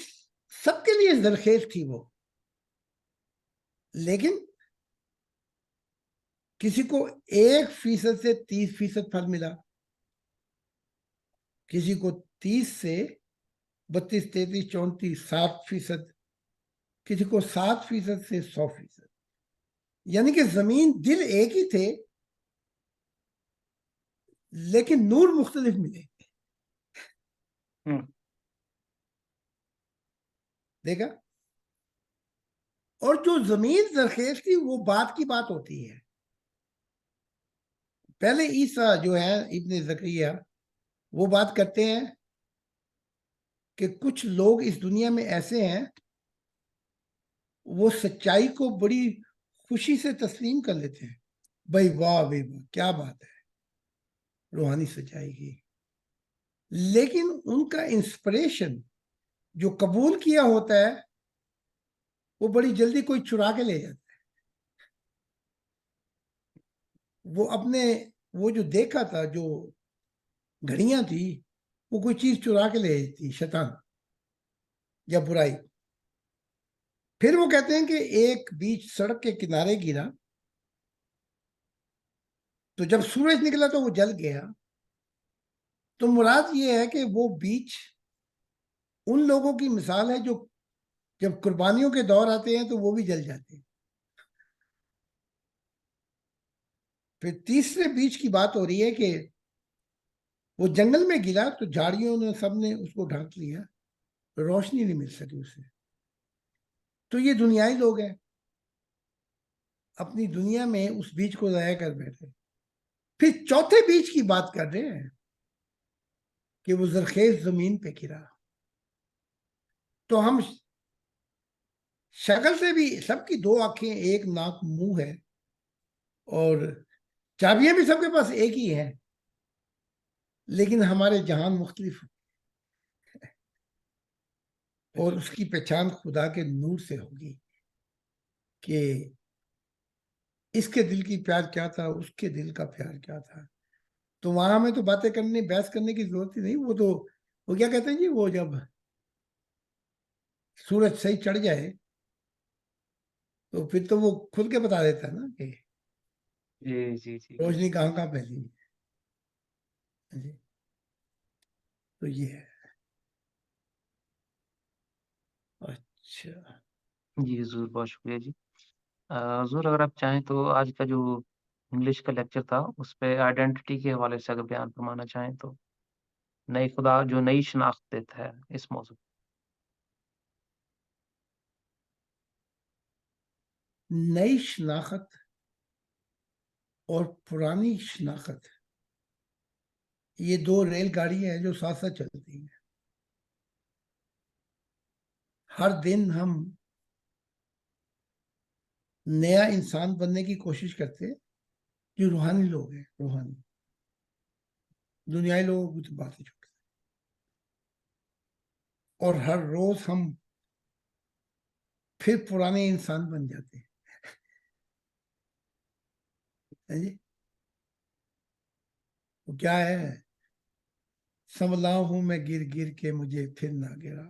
سب کے لیے زرخیز تھی وہ، لیکن کسی کو 1% سے 30% پھل ملا، کسی کو 30 سے 32 33 34 7%، کسی کو 7% سے 100%، یعنی کہ زمین دل ایک ہی تھے لیکن نور مختلف ملے۔ دیکھا؟ اور جو زمین زرخیز تھی وہ بات کی بات ہوتی ہے۔ پہلے عیسیٰ جو ہے ابن زکریا وہ بات کرتے ہیں کہ کچھ لوگ اس دنیا میں ایسے ہیں وہ سچائی کو بڑی خوشی سے تسلیم کر لیتے ہیں، بھائی واہ بھائی واہ کیا بات ہے روحانی سچائی کی، لیکن ان کا انسپریشن جو قبول کیا ہوتا ہے وہ بڑی جلدی کوئی چرا کے لے جاتا ہے۔ وہ اپنے وہ جو دیکھا تھا جو گھڑیاں تھی وہ کوئی چیز چرا کے لے جاتی شیطان یا برائی۔ پھر وہ کہتے ہیں کہ ایک بیچ سڑک کے کنارے گرا تو جب سورج نکلا تو وہ جل گیا، تو مراد یہ ہے کہ وہ بیچ ان لوگوں کی مثال ہے جو جب قربانیوں کے دور آتے ہیں تو وہ بھی جل جاتے ہیں۔ پھر تیسرے بیچ کی بات ہو رہی ہے کہ وہ جنگل میں گرا تو جھاڑیوں نے سب نے اس کو ڈھانک لیا، روشنی نہیں مل سکی اسے۔ تو یہ دنیائی لوگ ہیں، اپنی دنیا میں اس بیچ کو ضائع کر بیٹھے۔ پھر چوتھے بیچ کی بات کر رہے ہیں کہ وہ زرخیز زمین پہ گرا۔ تو ہم شکل سے بھی سب کی 2 آنکھیں، 1 ناک، منہ ہے، اور چابیاں بھی سب کے پاس ایک ہی ہیں، لیکن ہمارے جہان مختلف ہیں، اور اس کی پہچان خدا کے نور سے ہوگی کہ اس کے دل کی پیار کیا تھا، اس کے دل کا پیار کیا تھا۔ تو وہاں میں تو باتیں کرنے بحث کرنے کی ضرورت ہی نہیں، وہ تو وہ کیا کہتے ہیں جی، وہ جب سورج صحیح چڑھ جائے تو پھر تو وہ کھل کے بتا دیتا ہے نا کہ جی روشنی کہاں کہاں پھیلی ہے۔ تو یہ ہے۔ اچھا جی حضور، بہت شکریہ جی۔ حضور اگر آپ چاہیں تو آج کا جو انگلش کا لیکچر تھا اس پہ آئیڈینٹی کے حوالے سے اگر بیان فرمانا چاہیں تو، نئی خدا جو نئی شناخت دیتا ہے اس موضوع۔ نئی شناخت اور پرانی شناخت یہ 2 ریل گاڑی ہیں جو ساتھ ساتھ چلتی ہیں۔ ہر دن ہم نیا انسان بننے کی کوشش کرتے ہیں، جو روحانی لوگ ہیں، روحانی دنیائی لوگوں کی باتیں چھوڑتے ہیں، اور ہر روز ہم پھر پرانے انسان بن جاتے ہیں۔ جی وہ کیا ہے، سنبھلا ہوں میں گر گر کے مجھے پھر نہ گرا،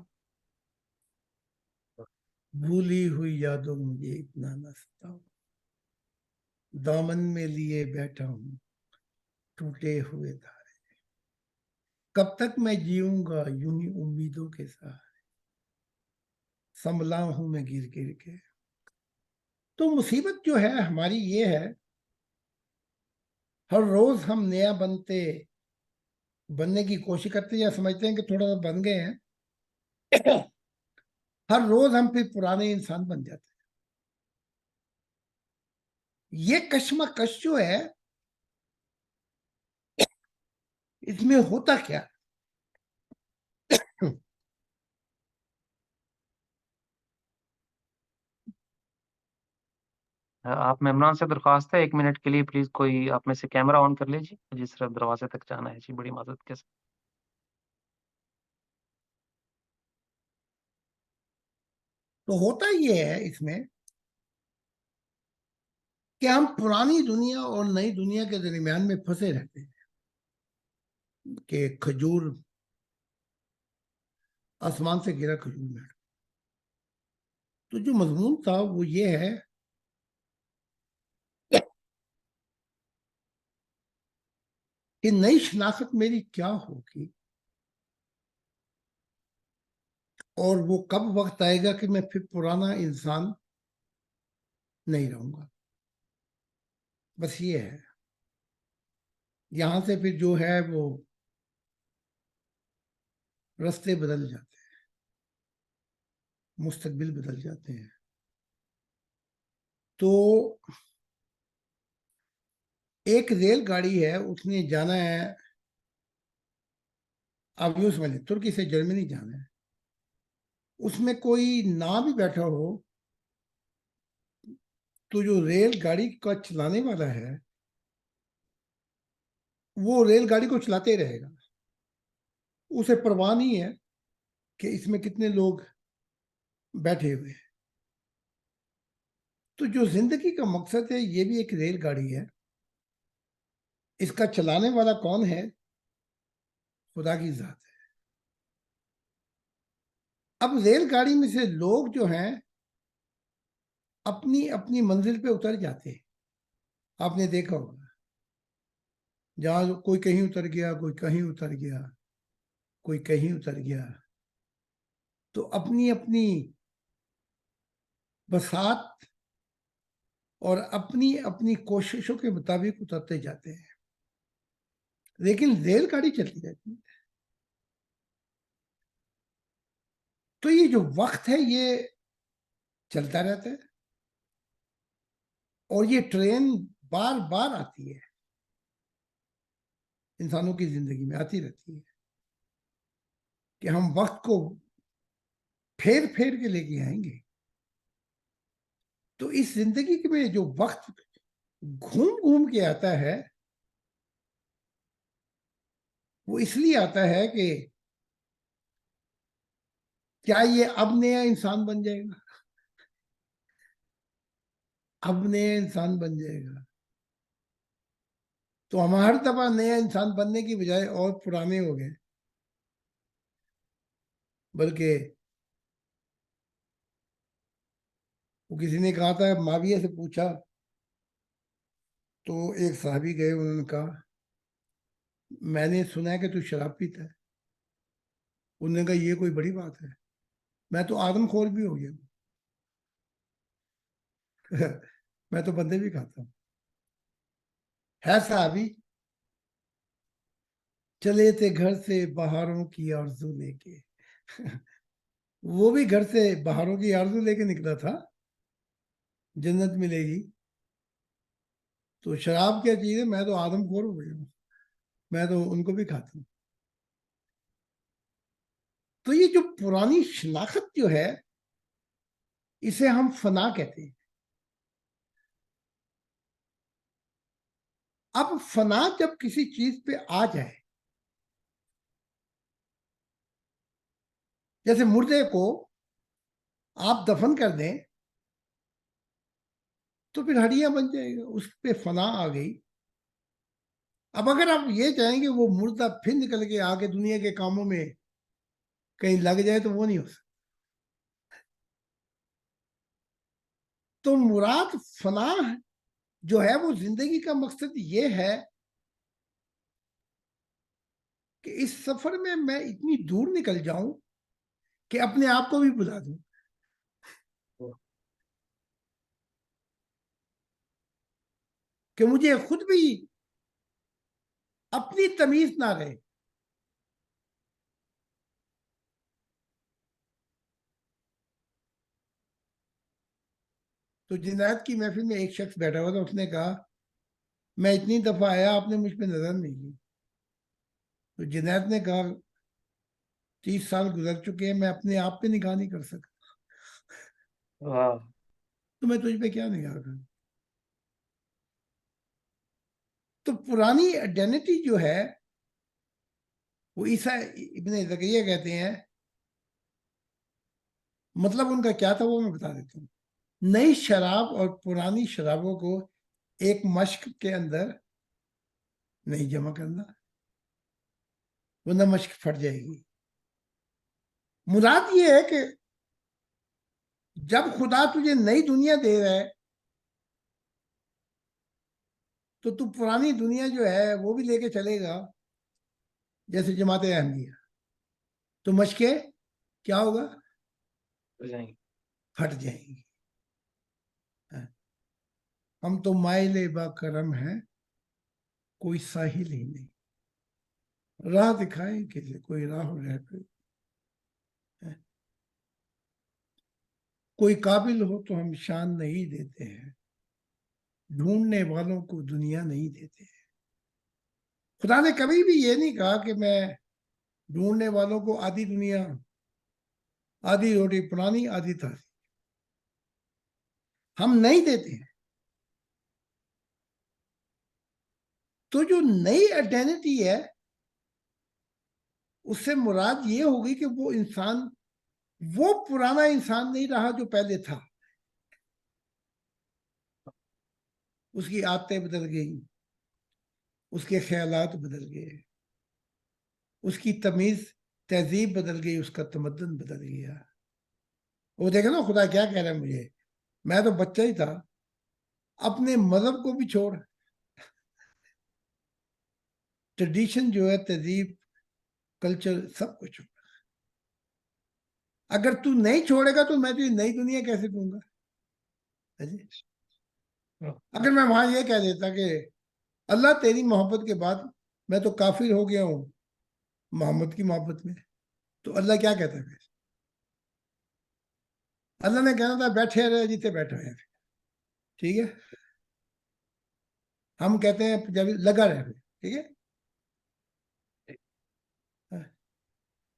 بھولی ہوئی یادوں مجھے اتنا نہ ستاؤ، دامن میں لیے بیٹھا ہوں ٹوٹے ہوئے تارے، کب تک میں جیوں گا یوں ہی امیدوں کے ساتھ، سنبھلا ہوں میں گر گر کے۔ تو مصیبت جو ہے ہماری یہ ہے، ہر روز ہم نیا بننے کی کوشش کرتے ہیں یا سمجھتے ہیں کہ تھوڑا سا بن گئے ہیں، ہر روز ہم پھر پرانے انسان بن جاتے ہیں۔ یہ کشمکش جو ہے اس میں ہوتا کیا؟ آپ ممنان سے درخواست ہے 1 منٹ کے لیے پلیز کوئی آپ میں سے کیمرہ آن کر لیجیے، جس طرف دروازے تک جانا ہے جی، بڑی معذرت کے ساتھ۔ تو ہوتا یہ ہے اس میں کہ ہم پرانی دنیا اور نئی دنیا کے درمیان میں پھنسے رہتے ہیں کہ کھجور آسمان سے گرا کھجور میں۔ تو جو مضمون تھا وہ یہ ہے کہ نئی شناخت میری کیا ہوگی، اور وہ کب وقت آئے گا کہ میں پھر پرانا انسان نہیں رہوں گا۔ بس یہ ہے، یہاں سے پھر جو ہے وہ رستے بدل جاتے ہیں، مستقبل بدل جاتے ہیں۔ تو ایک ریل گاڑی ہے، اس نے جانا ہے، آپ یوں سمجھ لیں ترکی سے جرمنی جانا ہے، اس میں کوئی نہ بھی بیٹھا ہو تو جو ریل گاڑی کا چلانے والا ہے وہ ریل گاڑی کو چلاتے رہے گا، اسے پرواہ نہیں ہے کہ اس میں کتنے لوگ بیٹھے ہوئے ہیں۔ تو جو زندگی کا مقصد ہے یہ بھی ایک ریل گاڑی ہے، اس کا چلانے والا کون ہے؟ خدا کی ذات ہے۔ اب ریل گاڑی میں سے لوگ جو ہیں اپنی اپنی منزل پہ اتر جاتے ہیں، آپ نے دیکھا ہوگا، جہاں کوئی کہیں اتر گیا، کوئی کہیں اتر گیا، کوئی کہیں اتر گیا، تو اپنی اپنی بساط اور اپنی اپنی کوششوں کے مطابق اترتے جاتے ہیں، لیکن ریل گاڑی چلتی رہتی ہے۔ تو یہ جو وقت ہے یہ چلتا رہتا ہے، اور یہ ٹرین بار بار آتی ہے، انسانوں کی زندگی میں آتی رہتی ہے کہ ہم وقت کو پھیر پھیر کے لے کے آئیں گے۔ تو اس زندگی میں جو وقت گھوم گھوم کے آتا ہے وہ اس لیے آتا ہے کہ کیا یہ اب نیا انسان بن جائے گا، اب نیا انسان بن جائے گا، تو ہم ہر دفعہ نیا انسان بننے کی بجائے اور پرانے ہو گئے۔ بلکہ وہ کسی نے کہا تھا، معاویہ سے پوچھا تو ایک صحابی گئے، انہوں نے کہا میں نے سنا ہے کہ تو شراب پیتا ہے۔ انہوں نے کہا یہ کوئی بڑی بات ہے، میں تو آدم خور بھی ہو گیا ہوں میں تو بندے بھی کھاتا ہوں۔ ہے صحابی، چلے تھے گھر سے بہاروں کی آرزو لے کے وہ بھی گھر سے بہاروں کی آرزو لے کے نکلا تھا، جنت ملے گی، تو شراب کیا چیز ہے، میں تو آدم خور ہو گیا ہوں، میں تو ان کو بھی کھاتا ہوں۔ تو یہ جو پرانی شناخت جو ہے اسے ہم فنا کہتے ہیں۔ اب فنا جب کسی چیز پہ آ جائے، جیسے مردے کو آپ دفن کر دیں تو پھر ہڈیاں بن جائے گا، اس پہ فنا آ گئی۔ اب اگر آپ یہ چاہیں کہ وہ مردہ پھر نکل کے آگے دنیا کے کاموں میں کہیں لگ جائے تو وہ نہیں ہو سکتا۔ تو مراد فنا جو ہے وہ زندگی کا مقصد یہ ہے کہ اس سفر میں میں اتنی دور نکل جاؤں کہ اپنے آپ کو بھی بلا دوں، کہ مجھے خود بھی اپنی تمیز نہ رہے. تو جنید کی محفل میں ایک شخص بیٹھا ہوا تھا, اس نے کہا میں اتنی دفعہ آیا آپ نے مجھ پہ نظر نہیں کی. تو جنید نے کہا 30 سال گزر چکے ہیں, میں اپنے آپ پہ نگاہ نہیں کر سکتا, تو میں تجھ پہ کیا نگاہ کروں. تو پرانی آئیڈینٹی جو ہے وہ عیسیٰ ابن زکریا کہتے ہیں, مطلب ان کا کیا تھا وہ میں بتا دیتا ہوں. نئی شراب اور پرانی شرابوں کو ایک مشق کے اندر نہیں جمع کرنا, ورنہ مشق پھٹ جائے گی. مراد یہ ہے کہ جب خدا تجھے نئی دنیا دے رہا ہے تو پرانی دنیا جو ہے وہ بھی لے کے چلے گا, جیسے جماعت احمدیہ. تو مشقیں کیا ہوگا, پھٹ جائیں گی. ہم تو مائل با کرم ہیں, کوئی ساحل ہی نہیں, راہ دکھائیں کسی کوئی راہ رہ پہ, کوئی قابل ہو تو ہم شان نہیں دیتے ہیں, ڈھونڈنے والوں کو دنیا نہیں دیتے ہیں. خدا نے کبھی بھی یہ نہیں کہا کہ میں ڈھونڈنے والوں کو آدھی دنیا, آدھی روٹی پرانی آدھی تازی, ہم نہیں دیتے ہیں. تو جو نئی آئیڈینٹی ہے اس سے مراد یہ ہوگی کہ وہ انسان وہ پرانا انسان نہیں رہا جو پہلے تھا. اس کی عادتیں بدل گئی, اس کے خیالات بدل گئے, اس کی تمیز تہذیب بدل گئی, اس کا تمدن بدل گیا. وہ دیکھیں نا خدا کیا کہہ رہا ہے مجھے, میں تو بچہ ہی تھا, اپنے مذہب کو بھی چھوڑ, ٹریڈیشن جو ہے, تہذیب, کلچر, سب کچھ چھوڑ. اگر تو نہیں چھوڑے گا تو میں تجھے نئی دنیا کیسے دوں گا. اگر میں وہاں یہ کہہ دیتا کہ اللہ تیری محبت کے بعد میں تو کافر ہو گیا ہوں محمد کی محبت میں, تو اللہ کیا کہتا ہے؟ اللہ نے کہنا تھا بیٹھے رہے جیتے بیٹھے ہیں, ٹھیک ہے. ہم کہتے ہیں جب لگا رہے, ٹھیک ہے.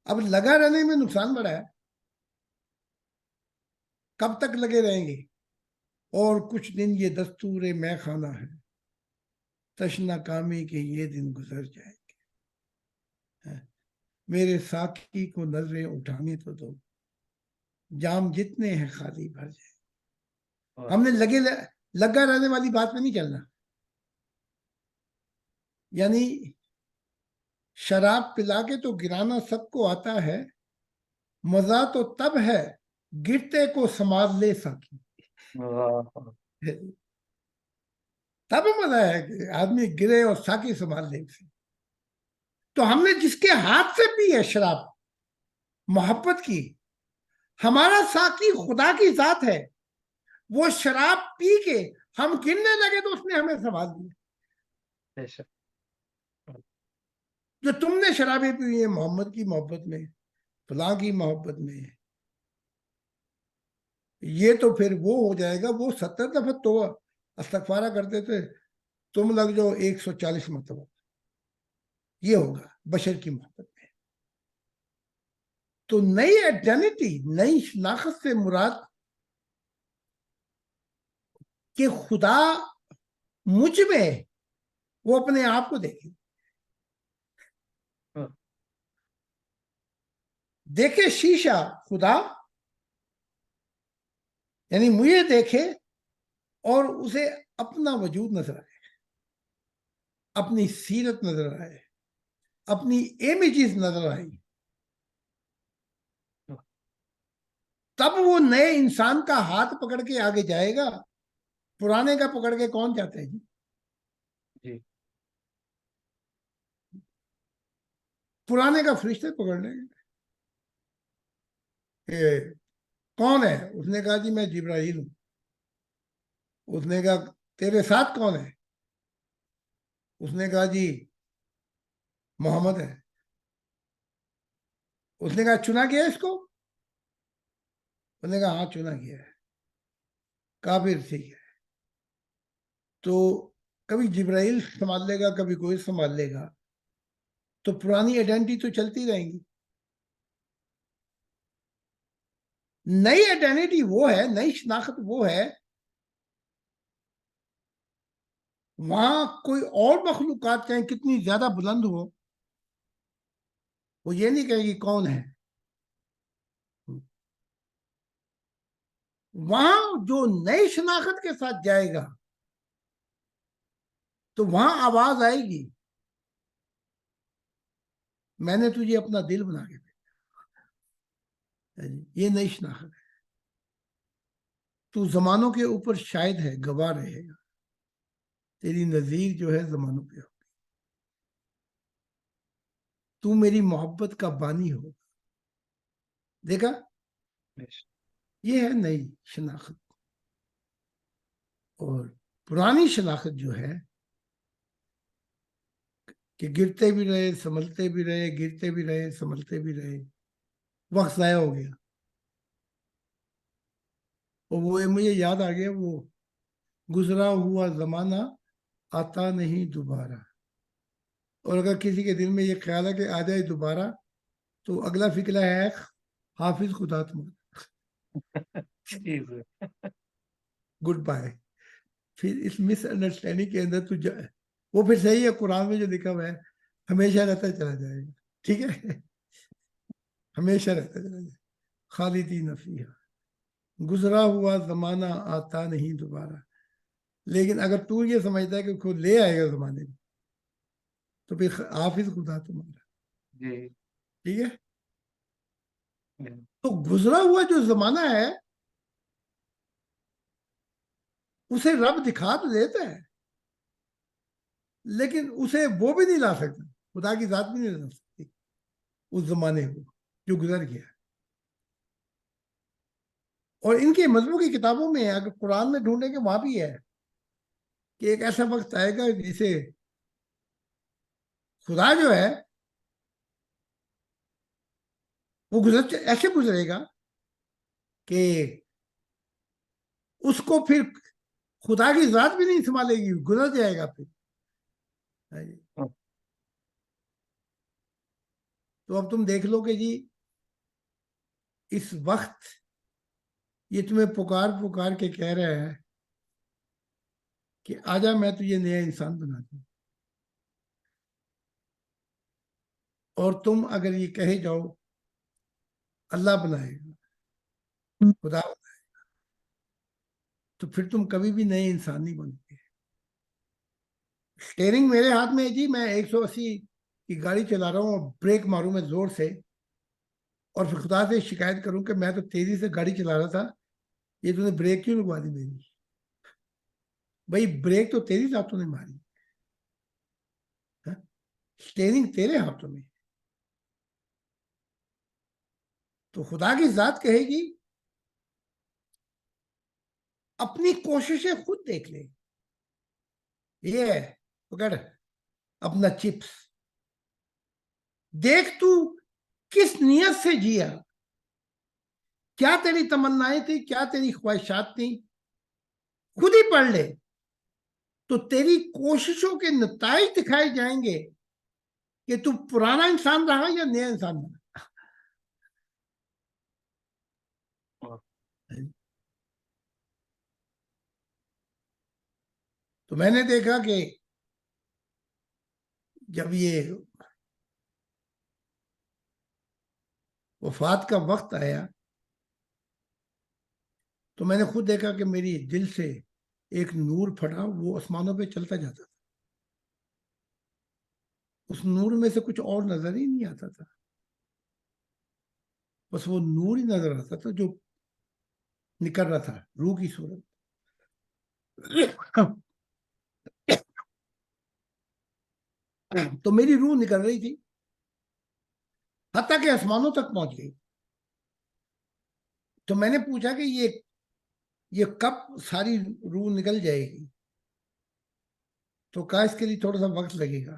اب لگا رہنے میں نقصان بڑا ہے, کب تک لگے رہیں گے؟ اور کچھ دن یہ دستور میں خانہ ہے, تشنا کامی کے یہ دن گزر جائیں گے. میرے ساقی کو نظریں اٹھانے تو دو, جام جتنے ہیں خالی بھر جائیں. ہم نے لگا رہنے والی بات پہ نہیں چلنا. یعنی شراب پلا کے تو گرانا سب کو آتا ہے, مزہ تو تب ہے گرتے کو سنبھال لے ساقی. تب مزہ ہے کہ آدمی گرے اور ساقی سنبھال لے. تو ہم نے جس کے ہاتھ سے پی ہے شراب محبت کی, ہمارا ساقی خدا کی ذات ہے, وہ شراب پی کے ہم گرنے لگے تو اس نے ہمیں سنبھال دیا. جو تم نے شرابیں پی ہیں محمد کی محبت میں, فلاں کی محبت میں, یہ تو پھر وہ ہو جائے گا, وہ 70 دفعہ تو استغفارہ کرتے تھے, تم لگ جاؤ 140 مرتبہ. یہ ہوگا بشر کی محبت میں. تو نئی آئیڈینٹی, نئی شناخت سے مراد کہ خدا مجھ میں وہ اپنے آپ کو دیکھے, دیکھے شیشہ خدا, یعنی مجھے دیکھے اور اسے اپنا وجود نظر آئے, اپنی سیرت نظر آئے, اپنی امیجز نظر آئی. تب وہ نئے انسان کا ہاتھ پکڑ کے آگے جائے گا. پرانے کا پکڑ کے کون جاتا ہے جی؟ پرانے کا فرشتے پکڑ لیں گے. کون ہے؟ اس نے کہا جی میں جبرائیل ہوں. اس نے کہا تیرے ساتھ کون ہے؟ اس نے کہا جی محمد ہے. اس نے کہا چنا گیا اس کو؟ اس نے کہا ہاں چنا گیا ہے. کافر ٹھیک ہے. تو کبھی جبرائیل سنبھال لے گا، کبھی کوئی سنبھال لے گا، تو پرانی آئیڈینٹی تو چلتی رہیں گی. نئی آئیڈینٹی وہ ہے، نئی شناخت وہ ہے، وہاں کوئی اور مخلوقات چاہیں کتنی زیادہ بلند ہو، وہ یہ نہیں کہے گی کون ہے. وہاں جو نئی شناخت کے ساتھ جائے گا تو وہاں آواز آئے گی، میں نے تجھے اپنا دل بنا کے دیا. یہ نئی شناخت ہے. تو زمانوں کے اوپر شاید ہے، گواہ رہے گا. تیری نظیر جو ہے زمانوں پہ ہو. تو میری محبت کا بانی ہو. دیکھا، یہ ہے نئی شناخت. اور پرانی شناخت جو ہے کہ گرتے بھی رہے، سنبھلتے بھی رہے، گرتے بھی رہے، سنبھلتے بھی رہے، وقت ضائع ہو گیا. اور وہ مجھے یاد آ گیا، وہ گزرا ہوا زمانہ آتا نہیں دوبارہ. اور اگر کسی کے دل میں یہ خیال ہے کہ آ جائے دوبارہ، تو اگلا فکرہ ہے حافظ خدا تمہارا. Good bye. پھر اس مس انڈرسٹینڈنگ کے اندر تو وہ پھر صحیح ہے، قرآن میں جو لکھا ہوا ہے ہمیشہ رہتا چلا جائے گا. ٹھیک ہے، ہمیشہ رہتا چلا جائے گا. خالدین فیہا، گزرا ہوا زمانہ آتا نہیں دوبارہ. لیکن اگر تو یہ سمجھتا ہے کہ خود لے آئے گا زمانے میں، تو پھر حافظ خدا تمہارا. ٹھیک ہے. تو گزرا ہوا جو زمانہ ہے اسے رب دکھا تو دیتا ہے، لیکن اسے وہ بھی نہیں لا سکتا، خدا کی ذات بھی نہیں لا سکتی اس زمانے کو جو گزر گیا. اور ان کے مذہبوں کی کتابوں میں اگر قرآن میں ڈھونڈیں گے وہاں بھی ہے کہ ایک ایسا وقت آئے گا جسے خدا جو ہے وہ ایسے گزرے گا کہ اس کو پھر خدا کی ذات بھی نہیں سنبھالے گی، گزر جائے گا پھر. تو اب تم دیکھ لو کہ جی اس وقت یہ تمہیں پکار پکار کے کہہ رہا ہے کہ آجا میں تجھے نیا انسان بنا دوں. اور تم اگر یہ کہے جاؤ اللہ بنائے گا، خدا بنائے گا، تو پھر تم کبھی بھی نئے انسان نہیں بنو گے. اسٹیئرنگ میرے ہاتھ میں ہے جی، میں 180 کی گاڑی چلا رہا ہوں اور بریک ماروں میں زور سے، اور پھر خدا سے شکایت کروں کہ میں تو تیزی سے گاڑی چلا رہا تھا، یہ تو نے بریک کیوں لگوا دی میری؟ بھائی بریک تو تیری ہاتھوں نے ماری، اسٹیئرنگ تیرے ہاتھوں میں. تو خدا کی ذات کہے گی اپنی کوششیں خود دیکھ لے. یہ ہے پکڑ اپنا چپس، دیکھ تو کس نیت سے جیا، کیا تیری تمنائیں تھی، کیا تیری خواہشات تھی، خود ہی پڑھ لے تو تیری کوششوں کے نتائج دکھائے جائیں گے کہ تو پرانا انسان رہا یا نیا انسان رہا. تو میں نے دیکھا کہ جب یہ وفات کا وقت آیا تو میں نے خود دیکھا کہ میری دل سے ایک نور پھٹا، وہ آسمانوں پہ چلتا جاتا تھا. اس نور میں سے کچھ اور نظر ہی نہیں آتا تھا، بس وہ نور ہی نظر آتا تھا جو نکل رہا تھا روح کی صورت. تو میری روح نکل رہی تھی حتیٰ کہ آسمانوں تک پہنچ گئی. تو میں نے پوچھا کہ یہ کب ساری روح نکل جائے گی؟ تو کہا اس کے لیے تھوڑا سا وقت لگے گا.